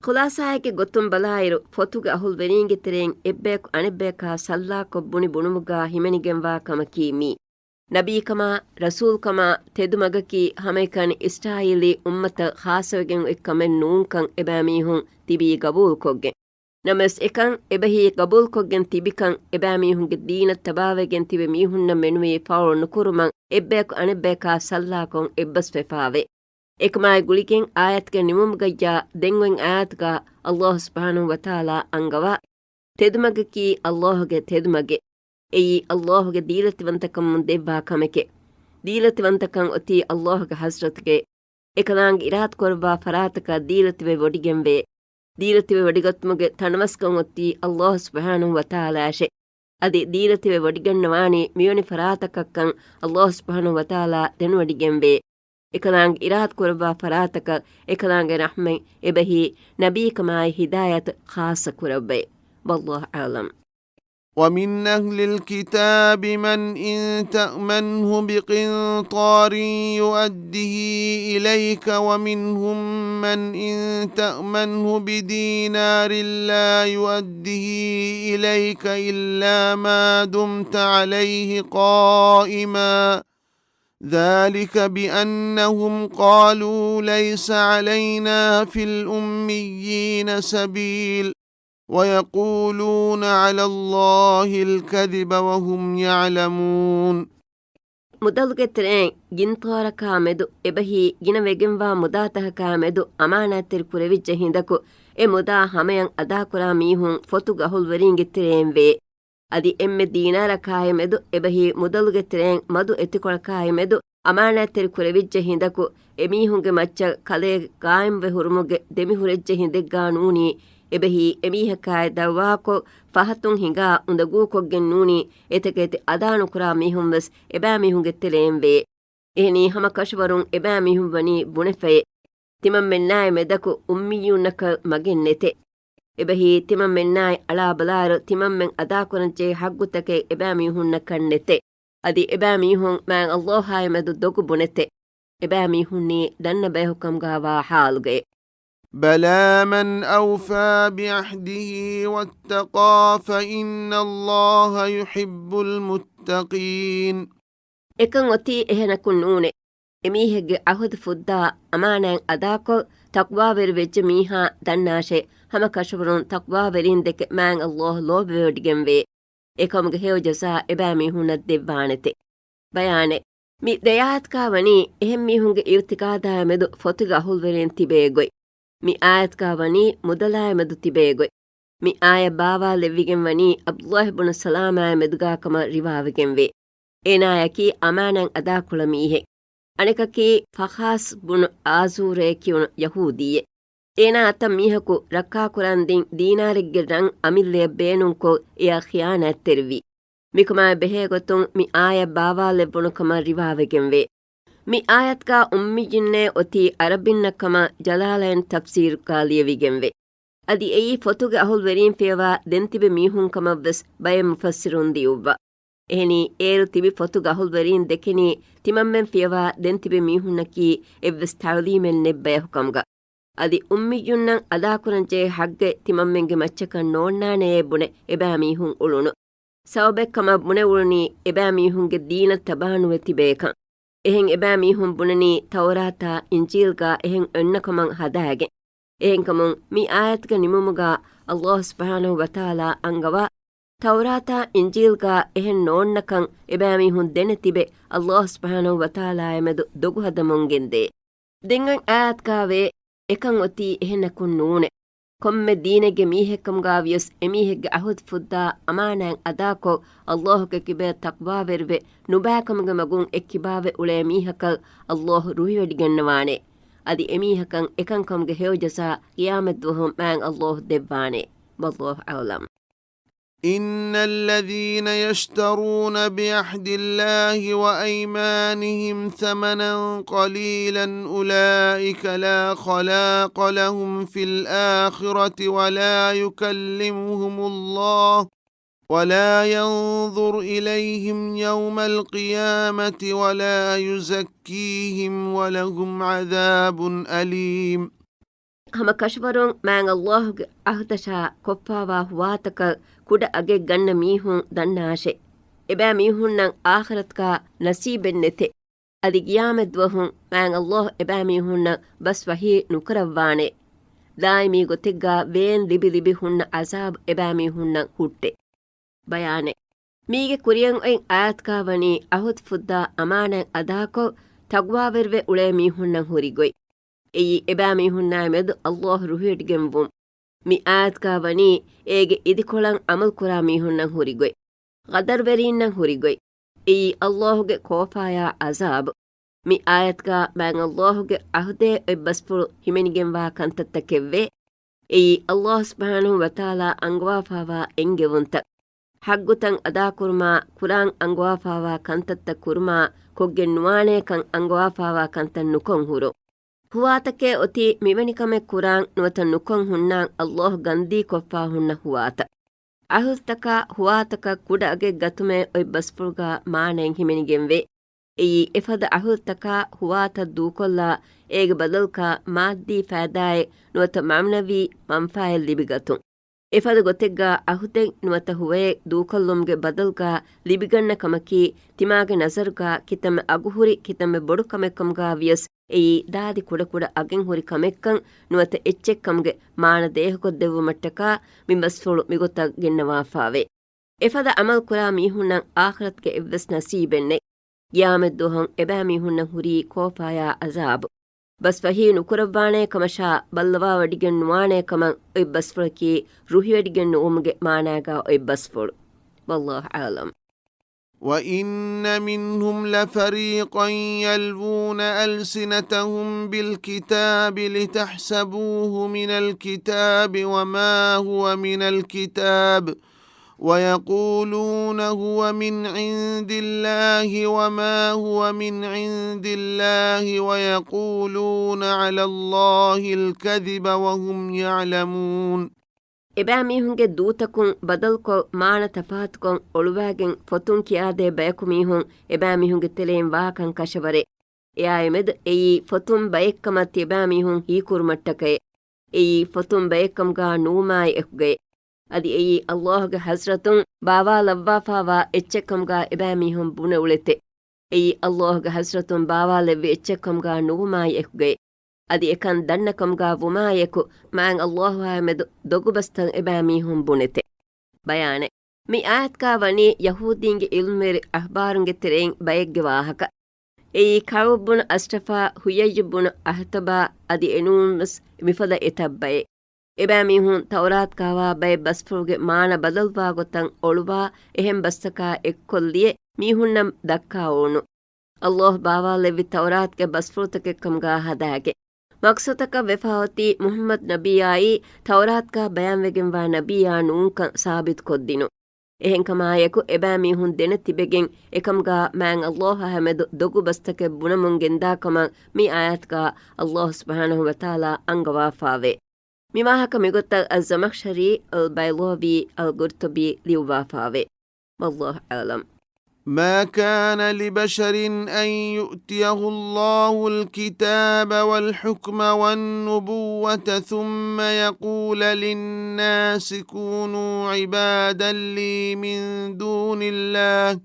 ಖುಲಾಸಾಯಕ್ಕೆ ಗೊತ್ತುಂ ಬಲಾಯಿರು ಫೊತುಗ ಅಹುಲ್ ವೆರೀಂಗೆ ತೆರೆಂ ಎಬ್ಬೇಕು ಅಣೆಬ್ಬೇಕಾ ಸಲ್ಲಾ ಕೊಬ್ಬುಣಿ ಬುಣುಮುಗಾ ಹಿಮೆನಿಗೆಂವಾ ಕಮಕೀಮಿ ನಬೀಕಮಾ ರಸೂಲ್ಕಮಾ ತೆದುಮಗಕಿ ಹಮೈಕನ್ ಇಸ್ರಾಯಿಲಿ ಉಮ್ಮತ ಖಾಸವೆಗೆಂ ಎಕ್ಕಮೆನ್ ನೂಂಕಂ ಎಬಾ ಮೀಹುಂ ತಿಬಿ ಗಬೂಲ್ ಕೊಗ್ಗೆ ನಮಸ್ ಎಕಂ ಎಬಹಿ ಗಬೂಲ್ ಕೊಗ್ಗೆನ್ ತಿಬಿಕಂ ಎಬಾ ಮೀಹುಂಗೆ ದೀನತ್ ತಬಾವೆಗೆನ್ ತಿಬೆ ಮೀಹುನ್ನ ಮೆನುವೆ ಫಾವಳು ನುಕುರುಮಂ ಎಬ್ಬೇಕು ಅಣೆಬ್ಬೇಕಾ ಸಲ್ಲಾಕೊಂ ಎಬ್ಬಸ್ ಫೆಫಾವೆ ಎಕಮಾಯ ಗುಳಿಗೆಂ ಆಯತ್ಗೆ ನಿಮುಮ್ಗಯ್ಯಾ ದೆಂಗ್ವೆಂ ಆಯತ್ಗಾ ಅಲ್ಲಾಹ್ ಸುಬ್ಹಾನಹು ವತಾಲಾ ಅಂಗವಾ ತೆದುಮಗಕಿ ಅಲ್ಲಾಹುಗೆ ತೆದುಮಗೆ ಎಯಿ ಅಲ್ಲಾಹುಗೆ ದೀಲತಿವಂತಕಂ ದೆವ್ವಾ ಕಮೆಕೆ ದೀಲತಿವಂತಕಂ ಒತಿ ಅಲ್ಲಾಹುಗೆ ಹಸ್ರತ್ಗೆ ಎಕಲಾಂಗ್ ಇರಾತ್ ಕೊರ್ಬಾ ಫರಾತಕ ದೀಲತಿವೆ ಒಡಿಗೆಂವೆ ದೀಲತಿವೆ ಒಡಿಗತ್ಮುಗೆ ತಣವಸ್ಕಂ ಒತ್ತಿ ಅಲ್ಲಾಹ್ ಸುಬ್ಹಾನಹು ವತಾಲಾಶೆ ಅದಿ ದೀಲತಿವೆ ಒಡಿಗಣ್ಣವಾಣಿ ಮಿಯೋನಿ ಫರಾತಕಕ್ಕಂ ಅಲ್ಲಾಹ್ ಸುಬ್ಹಾನಹು ವತಾಲಾ ದೆನು ಒಡಿಗೆಂವೆ ಎಕಲಾಂಗ್ ಇರಾತ್ ಕೊರ್ಬಾ ಫರಾತಕ ಎಕಲಾಂಗೆ ರಹ್ಮೆ ಎಬಹಿ ನಬೀ ಕಮಾಯ್ ಹಿದಾಯತ್ ಖಾಸ ಕುರವ್ವೆ ವಲ್ಲಾಹು ಆಲಂ ومن أهل الكتاب من إن تأمنه بقنطار يؤده إليك ومنهم من إن تأمنه بدينار لا يؤده إليك إلا ما دمت عليه قائما ذلك بأنهم قالوا ليس علينا في الأميين سبيل ويقولون على الله الكذب وهم يعلمون ಮುದಲ್ಗೆ ತೆರೆಂ ಗಿಂತೋರಕ ಮೆದು ಎಬಹಿ ಗಿನ ವೆಗೆಂವಾ ಮುದಾತಹಕ ಮೆದು ಅಮಾನತಿರ್ ಕುರೆವಿಜ್ಜ ಹಿಂದಕು ಎ ಮುದಾ ಹಮೆಯಂ ಅದಾ ಕುರಾ ಮೀಹುಂ ಫೊತು ಗಹುಲ್ ವರಿಂಗೆ ತೆರೆಂ ವೆ ಅದಿ ಎಮ್ಮೆ ದೀನಾರಕಾಯ ಮೆದು ಎಬಹಿ ಮುದಲ್ಗೆ ತೆರೆಂ ಮದು ಎತಿಕೊಳಕಾಯ ಮೆದು ಅಮಾನತಿರ್ ಕುರೆವಿಜ್ಜ ಹಿಂದಕು ಎಮೀಹುಂಗೆ ಮಚ್ಚ ಕಲೆ ಕಾಯಂ ವೆ ಹುರುಮುಗೆ ದೆಮಿ ಹುರೆಜ್ಜ ಹಿಂದೆಗ್ಗಾ ನೂನಿ ಎಬಹಿ ಎಮೀಹಕಾಯ ದವ್ವಾಕೊ ಫಹತುಂ ಹಿಂಗಾ ಉಂದಗೂ ಕೊಗ್ಗೆನ್ ನೂನಿ ಎತಕೆತಿ ಅದಾನು ಕುರಾ ಮೀಹುಂ ವೆಸ್ ಎಬಾ ಮೀಹುಂಗೆ ತೆರೆಂ ವೆ ಎಹನಿ ಹಮ ಕಶವರುಂ ಎಬಾ ಮೀಹುಂ ವನಿ ಬುಣೆಫೆ ತಿಮಂ ಮೆನ್ನಾಯ ಮೆದಕು ಉಮ್ಮಿಯುನ್ನಕ ಮಗೆನ್ ನೆತೆ ಎಬಹಿ ತಿಮಂ ಮೆನ್ನಾಯ ಅಳಾ ಬಲಾರು ತಿಮಂ ಮೆನ್ ಅದಾ ಕೊರಂಚೆ ಹಗ್ಗುತಕೆ ಎಬಾ ಮೀಹುನ್ನ ಕಣ್ಣೆತೆ ಅದಿ ಎಬಾ ಮೀಹುಂ ಮ್ಯಾನ್ ಅಲ್ಲಾಹಾಯ ಮೆದು ದೊಗು ಬುಣೆತೆ ಎಬಾ ಮೀಹುನ್ನಿ ದನ್ನ ಬೇಹುಕಂಗಾವಾ ಹಾಲುಗೆ بلى من أوفى بعهده واتقى فإن الله يحب المتقين එකන් ඔති එහෙනකුන් නූනේ එමීහෙගේ අහුද ෆුද්දා අමානෑන් අදාකො තක්වා වෙර වෙච්ච මීහා දන්නාෂේ හම කෂවරුන් තක්වා වෙරින් දෙක මෑන් අල්ලාහ් ලෝබෙවඩිගෙන් වේ එකමගේ හේව ජසා එබෑ මීහුන්නත් දෙව්වානෙතේ බයානේ මි දයාත්කා වනි එහෙම් මීහුන්ගේ ඉර්තිකාදා මෙදු ෆොතුග අහුල් වෙරින් තිබේගොයි මි ආයත්කා වනි මුදලාය මෙදු තිබේගොයි මි ආය බාවා ලෙවිගෙන් වනි අබ්දුල්ලාහ් ඉබ්නු සලාමා මෙදුගාකම රිවාවෙගෙන් වේ ඒනායකි අමානන් අදා කුලමීහෙ අනෙකකි ෆඛාස් බුනු ආසූරේ කියුණු යහූදීයෙ ඒනා අත මීහකු රක්කා කුරන්දින් දීනාරිග්ගේ රං අමිල්ලේ බේනුන්කො එයා ඛියානත් තෙරවි මිකමා බෙහෙගොතුන් මි ආය බාවා ලෙබුණු කම රිවාවෙගෙන් වේ මි ආයත්කා උම්මි ජින්නේ ඔති අරබින්නකම ජලාලයන් තෆ්සීර් කාලියවිගෙන් වේ අදි එයි ෆොතුගේ අහුල් වෙරින් ෆේවා දෙන්තිබෙ මීහුන් කම වෙස් බය මුෆස්සිරුන් දියුවා ehni eru tibi fotu gahul verin dekini timammen fiyawa den tibi mihunaki evves tawlimen nebbe hukamga adi ummiyunnan ada kuranje hagge timammenge macchakan nonnane bune eba mihun ulunu sawbekkama bune uluni eba mihunge deena tabanu wetibekan ehen eba mihun bunani tawrata injilga ehen onnakaman hadage ehen kamun mi ayatga nimumuga Allah subhanahu wa ta'ala angawa ತೌರಾತಾ ಇಂಜೀಲ್ಗಾ ಎಹೆನ್ ನೋನ್ನಕಂ ಎಬෑಮೀಹುನ್ ದೆನೆ ತಿಬೆ ಅಲ್ಲಾಹ್ ಸುಬ್ಹಾನಹು ವತಾಲಾ ಎಮೆದು ದೊಗು ಹದಮೊಂಗೆಂದೆ ದೆಂಗಂ ಆಯಾತ್ಕಾವೆ ಎಕಂ ಒತಿ ಎಹೆನಕುನ್ ನೂನೆ ಕೊಮ್ಮೆ ದೀನೆಗೆ ಮೀಹೆಕ್ಕಂಗಾ ವಿಯಸ್ ಎಮೀಹೆಗ್ಗೆ ಅಹುದ್ ಫುದ್ದಾ ಅಮಾನಾಂ ಅದಾಕೊ ಅಲ್ಲಾಹುಗೆ ಕಿಬೆ ತಕ್ವಾ ವೆರ್ವೆ ನುಬಾಕಮಗೆ ಮಗುನ್ ಎಕ್ಕಿಬಾವೆ ಉಳೆ ಮೀಹಕಲ್ ಅಲ್ಲಾಹ್ ರುಹಿವೆಡಿಗೆನ್ನವಾನೆ ಅದಿ ಎಮೀಹಕಂ ಎಕಂಕಂಗೆ ಹೇವಜಸಾ ಕಿಯಾಮತ್ ವಹುಂ ಮ್ಯಾಂ ಅಲ್ಲಾಹ್ ದೆವ್ವಾನೆ ವಲ್ಲಾಹು ಅಲಂ إن الذين يشترون بعهد الله وأيمانهم ثمنا قليلا أولئك لا خلاق لهم في الآخرة ولا يكلمهم الله ولا ينظر إليهم يوم القيامة ولا يزكيهم ولهم عذاب أليم ಹಮ ಕಶ್ವರುಂ ಮ್ಯಾಂಗ್ ಅಲ್ಲಾಹುಗೆ ಅಹ್ದಶಾ ಕೊಪ್ಪಾವಾ ಹುವಾತಕ ಕುಡ ಅಗೆ ಗಣ್ಣ ಮೀಹುಂ ದನ್ನಾಶೆ ಎಬෑ ಮೀಹುನ್ನಂ ಆಖರತ್ಕ ನಸೀಬೆನ್ನೆತೆ ಅದಿ ಗಿಯಾಮೆದ್ವಹುಂ ಮ್ಯಾಂಗ್ ಅಲ್ಲಾಹ್ ಎಬෑ ಮೀಹುನ್ನಂ ಬಸ್ ವಹಿ ನುಕರವ್ವಾನೆ ದಾಯಿಮೀ ಗೊತ್ತಿಗ್ಗ ವೇನ್ ಲಿಬಿ ಲಿಬಿ ಹುನ್ನ ಅಜಾಬ್ ಎಬෑ ಮೀಹುನ್ನಂ ಹುಟ್ಟೆ ಬಯಾನೆ ಮೀಗೆ ಕುರಿಯಂ ಐನ್ ಆಯತ್ಕಾವನಿ ಅಹುದ್ ಫುದ್ದಾ ಅಮಾನಂ ಅದಾಕೊ ತಗ್ವಾವೆರ್ವೆ ಉಳೆ ಮೀಹುನ್ನಂ ಹುರಿಗೊಯ್ ಎಯಿ ಎಬෑ ಮೀಹುನ್ನಾಯ ಮೆದು ಅಲ್ಲಾಹ್ ರುಹಿಯಟ್ಗೆಂವುಂ ಮಿ ಆಯತ್ಕಾ ವನಿ ಏಗೆ ಇದಿಕೊಳಂ ಅಮಲ್ ಕುರಾ ಮೀಹುನ್ನಂ ಹುರಿಗೊಯ್ ಗದರ್ ವೆರೀನ್ನಂ ಹುರಿಗೊಯ್ ಎಯಿ ಅಲ್ಲಾಹುಗೆ ಕೋಫಾಯ ಅಜಾಬ್ ಮಿ ಆಯತ್ಕಾ ಮ್ಯಾಂಗ್ ಅಲ್ಲಾಹುಗೆ ಅಹ್ದೆ ಎಬ್ಬಸ್ಪುಳು ಹಿಮೆನಿಗೆಂವಾ ಕಂತತ್ತಕ್ಕೆವ್ವೆ ಎಯಿ ಅಲ್ಲಾಹ್ ಸುಬ್ಹಾನಹು ವತಾಲಾ ಅಂಗ್ವಾಫಾವಾ ಎಂಗೆವುಂತ ಹಗ್ಗುತಂ ಅದಾ ಕುರ್ಮಾ ಕುರಾನ್ ಅಂಗ್ವಾಫಾವಾ ಕಂತತ್ತ ಕುರ್ಮಾ ಕೊಗ್ಗೆ ನುವಾಣೆ ಕಂ ಅಂಗ್ವಾಫಾವಾ ಕಂತನ್ ನುಕೊಂ ಹುರು ಹುವಾತಕ್ಕೆ ಒತಿ ಮಿವನಿಕಮೆ ಕುರಾನ್ ನುವತ ನುಕೊಂ ಹುನ್ನಾಂ ಅಲ್ಲಾಹ್ ಗಂದಿ ಕೊಫ್ಫಾ ಹುನ್ನ ಹುವಾತ ಅಹುಸ್ತಕ ಹುವಾತಕ ಕುಡ ಅಗೆ ಗತುಮೆ ಒಯ್ ಬಸ್ಪುಳ್ಗ ಮಾನೆಂ ಹಿಮೆನಿಗೆಂವೆ ಎಯಿ ಎಫದ ಅಹುಸ್ತಕ ಹುವಾತ ದೂಕೊಲ್ಲ ಏಗೆ ಬದಲ್ಕ ಮಾದ್ದಿ ಫಾದಾಯೆ ನುವತ ಮಾಮ್ನವಿ ಮಂಫಾಯಲ್ ಲಿಬಿಗತು ಎಫದ ಗೊತೆಗ್ಗ ಅಹುತೆಂ ನುವತ ಹುವೆ ದೂಕೊಲ್ಲುಮ್ಗೆ ಬದಲ್ಕ ಲಿಬಿಗಣ್ಣ ಕಮಕಿ ತಿಮಾಗೆ ನಜರುಗ ಕಿತಮೆ ಅಗುಹುರಿ ಕಿತಮೆ ಬೊಡು ಕಮೆಕ್ಕಂಗ ವಿಯಸ್ ಎಯಿ ದಾದಿ ಕುಡ ಅಗೆಂ ಹುರಿ ಕಮೆಕ್ಕಂ ನುವತ ಎಚ್ಚೆಕ್ಕಂಗೆ ಮಾಣ ದೇಹಕೊದ್ದೆವು ಮಟ್ಟಕ ಮಿಂಬಸ್ಫುಳು ಮಿಗೊತ್ತ ಗೆನ್ನವಾಫಾವೆ ಎಫದ ಅಮಲ್ ಕುರಾ ಮೀಹುನ್ನಂ ಆಖರತ್ಗೆ ಎವ್ವೆಸ್ ನಸೀಬೆನ್ನೆ ಗಿಯಾಮೆತ್ ದುಹಂ ಎಬಾಮಿ ಹುನ್ನ ಹುರಿ ಕೋಫಾಯ ಅಜಾಬ್ ಬಸ್ ಫಹಿ ನುಕುರವ್ವಾಣೆ ಕಮಶಾ ಬಲ್ಲವಾ ವಡಿಗೆನ್ ನುವಾಣೆ ಕಮಂ ಒಯ್ ಬಸ್ಫುಳಕಿ ರುಹಿ ವಡಿಗೆನ್ ನುವುಮುಗೆ ಮಾನಾಗ ಒಯ್ ಬಸ್ಫುಳು ವಲ್ಲಾಹು ಆಲಂ. وإن منهم لفريقا يلوون ألسنتهم بالكتاب لتحسبوه من الكتاب وما هو من الكتاب ويقولون هو من عند الله وما هو من عند الله ويقولون على الله الكذب وهم يعلمون. ಎಬಾಮೀಹುಂಗೆ ದೂತಕುಂ ಬದಲ್ಕೊಳ್ ಮಾಣ ತಫಾತ್ಕೊಂ ಒಳುವಾಗೆಂ ಫೊತುಂ ಕಿಯಾದೆ ಬಯಕುಮೀಹುಂ ಎಬಾಮೀಹುಂಗೆ ತೆಲೆಂ ವಾಕಂ ಕಶವರೆ ಎಯಾ ಎಮೆದ್ ಎಯಿ ಫೊತುಂ ಬಯಕ್ಕಮತ್ ಎಬಾಮೀಹುಂ ಹೀಕುರುಮಟ್ಟಕೆ ಎಯಿ ಫೊತುಂ ಬಯಕ್ಕಂಗಾ ನೂಮಾಯಿ ಎಕ್ಗೆ ಅದಿ ಎಯಿ ಅಲ್ಲಾಹುಗೆ ಹಸ್ರತುಂ ಬಾವಾ ಲವ್ವಾಫಾವಾ ಎಚ್ಚೆಕ್ಕಂಗಾ ಎಬಾಮೀಹುಂ ಬುಣೆ ಉಳೆತೆ ಎಯಿ ಅಲ್ಲಾಹುಗೆ ಹಸ್ರತುಂ ಬಾವಾ ಲೆವ್ವಿ ಎಚ್ಚೆಕ್ಕಂಗಾ ನೂಮಾಯಿ ಎಕ್ಗೆ ಅದಿ ಎಕನ್ ದಣ್ಣಕಂಗಾ ವುಮಾಯೆಕು ಮ್ಯಾಂಗ್ ಅಲ್ಲಾಹುಹಾಯ ಮೆದು ದೊಗುಬಸ್ತಂ ಎಬಾಮೀಹುಂ ಬುಣೆತೆ ಬಯಾನೆ ಮಿ ಆಯತ್ಕಾ ವಣಿ ಯಹೂದೀಂಗೆ ಇಲ್ಮೆರಿ ಅಹ್ಬಾರುಂಗೆ ತೆರೆಯಿಂ ಬಯಗ್ಗೆ ವಾಹಕ ಎಯಿ ಕಳುಬ್ಬುಣ ಅಸ್ಟಫಾ ಹುಯ್ಯಯ್ಯುಬ್ಬುಣ ಅಹತಬಾ ಅದಿ ಎನೂನ್ಮಸ್ ಮಿಫದ ಎತಬ್ಬಯೆ ಎಬಾಮೀಹುಂ ತೌರಾತ್ಕಾವಾ ಬಯ ಬಸ್ಫುಳುಗೆ ಮಾನ ಬದಲ್ವಾ ಗೊತ್ತಂ ಒಳುವಾ ಎಹೆಂ ಬಸ್ತಕಾ ಎಕ್ಕೊಲ್ಲಿಯೆ ಮೀಹುನ್ನಂ ದಕ್ಕಾ ಓಣು ಅಲ್ಲಾಹ್ ಬಾವಾ ಲೆವ್ವಿ ತೌರಾತ್ಗೆ ಬಸ್ಫುಳುತಕೆ ಕಂಗಾ ಹದಾಗೆ ಮಕ್ಸತಕ ವೆಫಾವತಿ ಮುಹಮ್ಮದ್ ನಬಿಯಾಯಿ ತೌರಾತ್ಕಾ ಬಯಾನ್ವೆಗೆಂವಾ ನಬಿಯಾ ನೂಂಕಂ ಸಾಬಿತ್ ಕೊದ್ದಿನು ಎಹೆಂಕಮಾಯಕು ಎಬಾಮೀಹುಂ ದೆನೆ ತಿಬೆಗೆಂ ಎಕಂಗಾ ಮ್ಯಾಂಗ್ ಅಲ್ಲಾಹ ಹಮೆದು ದೊಗು ಬಸ್ತಕೆ ಬುಣಮುಂಗೆಂದಾಕಮಂ ಮಿ ಆಯತ್ಕಾ ಅಲ್ಲಾಹ್ ಸುಬ್ಹಾನಹು ವತಾಲಾ ಅಂಗವಾಫಾವೆ ಮಿವಾಹಕ ಮಿಗೊತ್ತ ಅಲ್ ಜಮಖ್ಶರಿ ಅಲ್ ಬೈಲೋವಿ ಅಲ್ ಗುರ್ತಬಿ ಲಿವ್ವಾಫಾವೆ ವಲ್ಲಾಹು ಆಲಂ. ما كان لبشر أن يؤتيه الله الكتاب والحكم والنبوة ثم يقول للناس كونوا عبادا لي من دون الله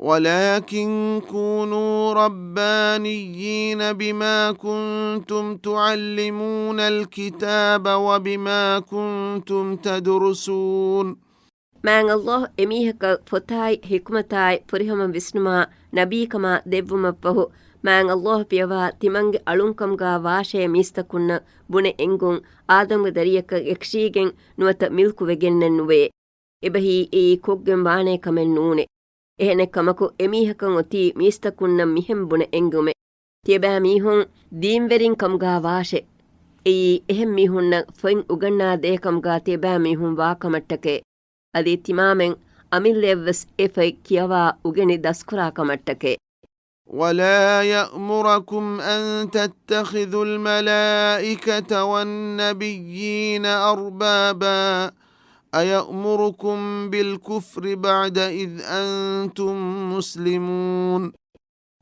ولكن كونوا ربانيين بما كنتم تعلمون الكتاب وبما كنتم تدرسون. ಮ್ಯಾಂಗ್ ಅಲ್ಲಾಹ್ ಎಮೀಹಕ ಫೊತಾಯ್ ಹಿಕ್ಮತಾಯ್ ಪುರಿಹಮಂ ವಿಸ್ನುಮಾ ನಬೀಕಮ ದೆವ್ವುಮಪ್ಪಹು ಮ್ಯಾಂಗ್ ಅಲ್ಲಾಹ್ ಪಿಯವಾ ತಿಮಂಗೆ ಅಳುಂಕಂಗಾ ವಾಶಯ ಮೀಸ್ತಕುನ್ನ ಬುಣೆ ಎಂಗುಂ ಆದಂಗ ದರಿಯಕ ಯಕ್ಷೀಗೆಂ ನುವತ ಮಿಲ್ಕು ವೆಗೆನ್ನೆನ್ನುವೆ ಎಬಹಿ ಈ ಕೊಗ್ಗೆಂ ವಾಣೆ ಕಮೆನ್ ನೂನೆ ಎಹೆನೆ ಕಮಕು ಎಮೀಹಕಂ ಒತಿ ಮೀಸ್ತಕುನ್ನ ಮಿಹೆಂ ಬುಣೆ ಎಂಗುಮೆ ತಿಯಬಾ ಮೀಹುಂ ದೀಂವೆರಿಂ ಕಂಗಾ ವಾಶೆ ಈ ಎಹೆಂ ಮೀಹುನ್ನ ಫೊಯಿಂ ಉಗನ್ನಾ ದೇಕಂಗಾ ತಿಯಬಾ ಮೀಹುಂ ವಾಕಮಟ್ಟಕೆ ಅದಿ ತಿಮಾಮೆಂ ಅಮಿಲ್ಲೆವ್ವೆಸ್ ಎಫೈ ಕಿಯವಾ ಉಗೆನಿ ದಸ್ಕುರಾಕಮಟ್ಟಕೆ ولا يأمركم أن تتخذوا الملائكة والنبيين أربابا أيأمركم بالكفر بعد إذ أنتم مسلمون.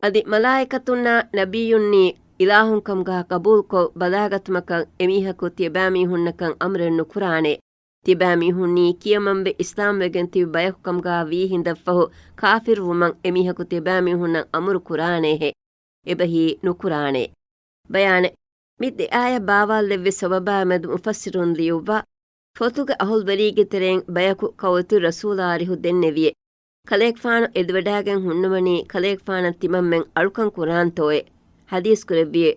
ಅದಿ ಮಲಾಯಿಕತುನ್ನ ನಬಿಯುನ್ನಿ ಇಲಾಹುಂ ಕಂಗಾ ಕಬೂಲ್ಕೊ ಬದಾಗತ್ಮಕಂ ಎಮೀಹಕು ತಿಯಬಾಮೀಹುನ್ನಕಂ ಅಮ್ರೆನ್ನು ಕುರಾನೆ ತಿಬಾಮೀಹುನ್ನೀ ಕಿಯಮಂಬೆ ಇಸ್ಲಾಂವೆಗೆನ್ ತಿಬಿ ಬಯಕುಕಂಗಾ ವೀ ಹಿಂದಫಹು ಕಾಫಿರ್ ವುಮಂ ಎಮೀಹಕು ತಿಬಾಮೀಹುನ್ನಂ ಅಮುರು ಕುರಾನೇಹೆ ಎಬಹಿ ನುಕುರಾನೆ ಬಯಾನೆ ಮಿದ್ದೆ ಆಯ ಬಾವಾಲ್ಲೆವ್ವೆ ಸಬಬಾ ಮೆದು ಮುಫಸ್ಸಿರುನ್ ಲಿಯುವ್ವಾ ಫೊತುಗೆ ಅಹುಲ್ ವರೀಗೆ ತೆರೆಂ ಬಯಕು ಕವತು ರಸೂಲಾರಿಹು ದೆನ್ನೆವಿಯೆ ಕಲೇಕ್ಫಾನು ಎದುವಡಾಗೆನ್ ಹುಣ್ಣುಮಣಿ ಕಲೇಕ್ಫಾನ ತಿಮಮ್ಮೆಂ ಅಳುಕಂ ಕುರಾನ್ತೋಯೆ ಹದೀಸ್ ಕುರೆವ್ವಿಯೆ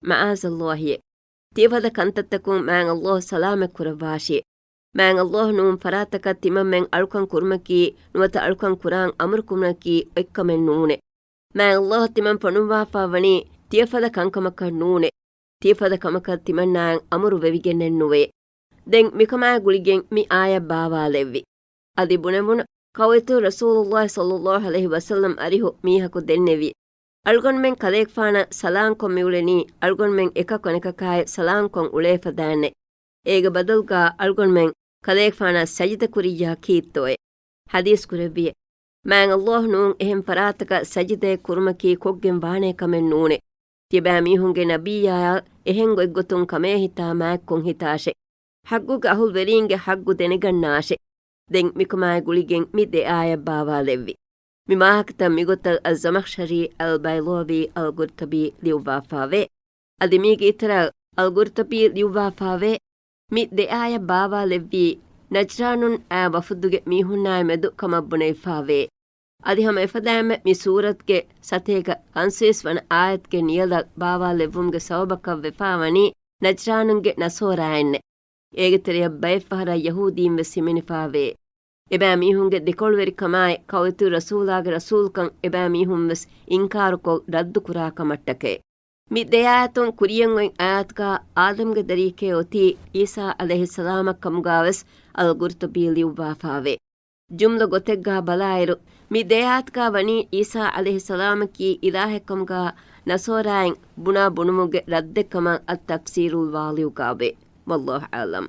ಮಆಜಲ್ಲಾಹಿಯೆ ತಿವದ ಕಂತತ್ತಕುಂ ಮ್ಯಾಂಗ್ ಅಲ್ಲಾಹ್ ಸಲಾಮೆ ಕುರವಾಶಿಯೆ ಮ್ಯಾಂಗ್ ಅಲ್ಲಾಹ್ ನೂಂ ಫರಾತಕ ತಿಮಮ್ಮೆಂ ಅಳುಕಂ ಕುರ್ಮಕಿ ನುವತ ಅಳುಕಂ ಕುರಾನ್ ಅಮರು ಕುಮ್ನಕಿ ಎಕ್ಕಮೆನ್ ನೂನೆ ಮ್ಯಾಂಗ್ ಅಲ್ಲಾಹ್ ತಿಮಂ ಪಣುವಾಫಾ ವಣಿ ತಿಯಫದ ಕಂಕಮಕ ನೂನೆ ತಿಯಫದ ಕಮಕ ತಿಮನ್ನಾಯಂ ಅಮರು ವೆವಿಗೆನ್ನೆನ್ನುವೆ ದೆನ್ ಮಿಕಮಾ ಗುಳಿಗೆನ್ ಮಿ ಆಯ ಬಾವಾಲೆವ್ವಿ ಅದಿ ಬುಣೆಬುಣ ಕವೈತು ರಸೂಲುಲ್ಲಾಹ್ ಸಲ್ಲಲ್ಲಾಹು ಅಲೈಹಿ ವಸಲ್ಲಂ ಅರಿಹು ಮೀಹಕು ದೆನ್ನೆವಿ ಅಳ್ಗೊನ್ಮೆನ್ ಕಲೇಕ್ಫಾನ ಸಲಾಂ ಕೊಮ್ಮಿউಳೆನಿ ಅಳ್ಗೊನ್ಮೆನ್ ಎಕ ಕೊನೆಕಕಾಯ ಸಲಾಂ ಕೊಂ ಉಳೇಫದಾನೆ ಏಗ ಬದಲ್ಗಾ ಅಳ್ಗೊನ್ಮೆನ್ ಕಲೇಕ್ಫಾನ ಸಜಿದ ಕುರಿಯಾ ಕೀತ್ತೋಯೆ ಹದೀಸ್ ಕುರೆವ್ವಿಯೆ ಮ್ಯಾಂಗ್ ಅಲ್ಲಾಹ್ ನೂಂ ಎಹೆಂ ಫರಾತಕ ಸಜಿದೆ ಕುರ್ಮಕಿ ಕೊಗ್ಗೆಂ ವಾಣೆ ಕಮೆನ್ ನೂನೆ ತಿಬಾ ಮೀಹುಂಗೆ ನಬಿಯಾಯ ಎಹೆಂ ಗೊಯ್ಗೊತುಂ ಕಮೇ ಹಿತಾ ಮ್ಯಾಕ್ ಕೊಂ ಹಿತಾಶೆ ಹಗ್ಗುಗೆ ಅಹುಲ್ ವೆರೀಂಗೆ ಹಗ್ಗು ದೆನೆಗಣ್ಣಾಶೆ ದೆನ್ ಮಿಕಮಾಯ ಗುಳಿಗೆಂ ಮಿದ್ದೆ ಆಯ ಬಾವಾಲೆವ್ವಿ ಮಿಮಾಹಕತ ಮಿಗೊತ್ತಲ್ ಅಲ್ ಜಮಖ್ಶರಿ ಅಲ್ ಬೈಲೋವಿ ಅಲ್ ಗುರ್ತಬಿ ಲಿವ್ವಾಫಾವೆ ಅದಿ ಮೀಗೆ ಇತರ ಅಲ್ ಗುರ್ತಬಿ ಲಿವ್ವಾಫಾವೆ ಮಿದ್ದೆ ಆಯ ಬಾವಾಲೆವ್ವಿ ನಜ್ರಾನುನ್ ಆ ವಫುದ್ದುಗೆ ಮೀಹುನ್ನಾಯ ಮೆದು ಕಮಬ್ಬುನೈಫಾವೆ ಅದಿ ಹಮ ಎಫದಾಮ ಮಿ ಸೂರತ್ಗೆ ಸತೇಗ ಅನ್ಸೀಸ್ವನ ಆಯತ್ಗೆ ನಿಯಲ ಬಾವಾ ಲೆವ್ವುಮ್ಗೆ ಸೌಬಕವ್ ವೆಫಾವನಿ ನಜ್ರಾನುಂಗೆ ನಸೋರಾಯನ್ನೆ ಏಗತೆರೆಯ ಬೈಫಹರ ಯಹೂದೀಂವೆ ಸಿಮಿನಿಫಾವೆ ಎಬෑ ಮೀಹುಂಗೆ ದಿಕೊಳ್ವೆರಿ ಕಮಾಯ್ ಕವಿತು ರಸೂಲಾಗೆ ರಸೂಲ್ಕಂ ಎಬෑ ಮೀಹುಂವೆಸ್ ಇಂಕಾರುಕೊ ರದ್ದು ಕುರಾಕಮಟ್ಟಕೆ ಮಿ ದೆಯಾತುನ್ ಕುರಿಯಂವೆನ್ ಆಯತ್ಕ ಆದಮ್ಗೆ ದರೀಕೆ ಒತಿ ಈಸಾ ಅಲೈಹಿಸ್ಸಲಾಮಕ್ ಕಮುಗಾವೆಸ್ ಅಲ್ ಗುರ್ತುಬಿ ಲಿವ್ವಾಫಾವೆ ಜುಮ್ಲ ಗೊತೆಗ್ಗಾ ಬಲಾಯಿರು ಮಿ ದೆಯಾತ್ಕ ವನಿ ಈಸಾ ಅಲೈಹಿಸ್ಸಲಾಮಕಿ ಇಲಾಹೆಕ್ಕಂಗಾ ನಸೋರಾಯನ್ ಬುಣಾ ಬುಣುಮುಗೆ ರದ್ದೆಕ್ಕಮ ಅತ್ ತಫ್ಸೀರುಲ್ ವಾಲಿಯುಗಾವೆ ವಲ್ಲಾಹು ಆಲಂ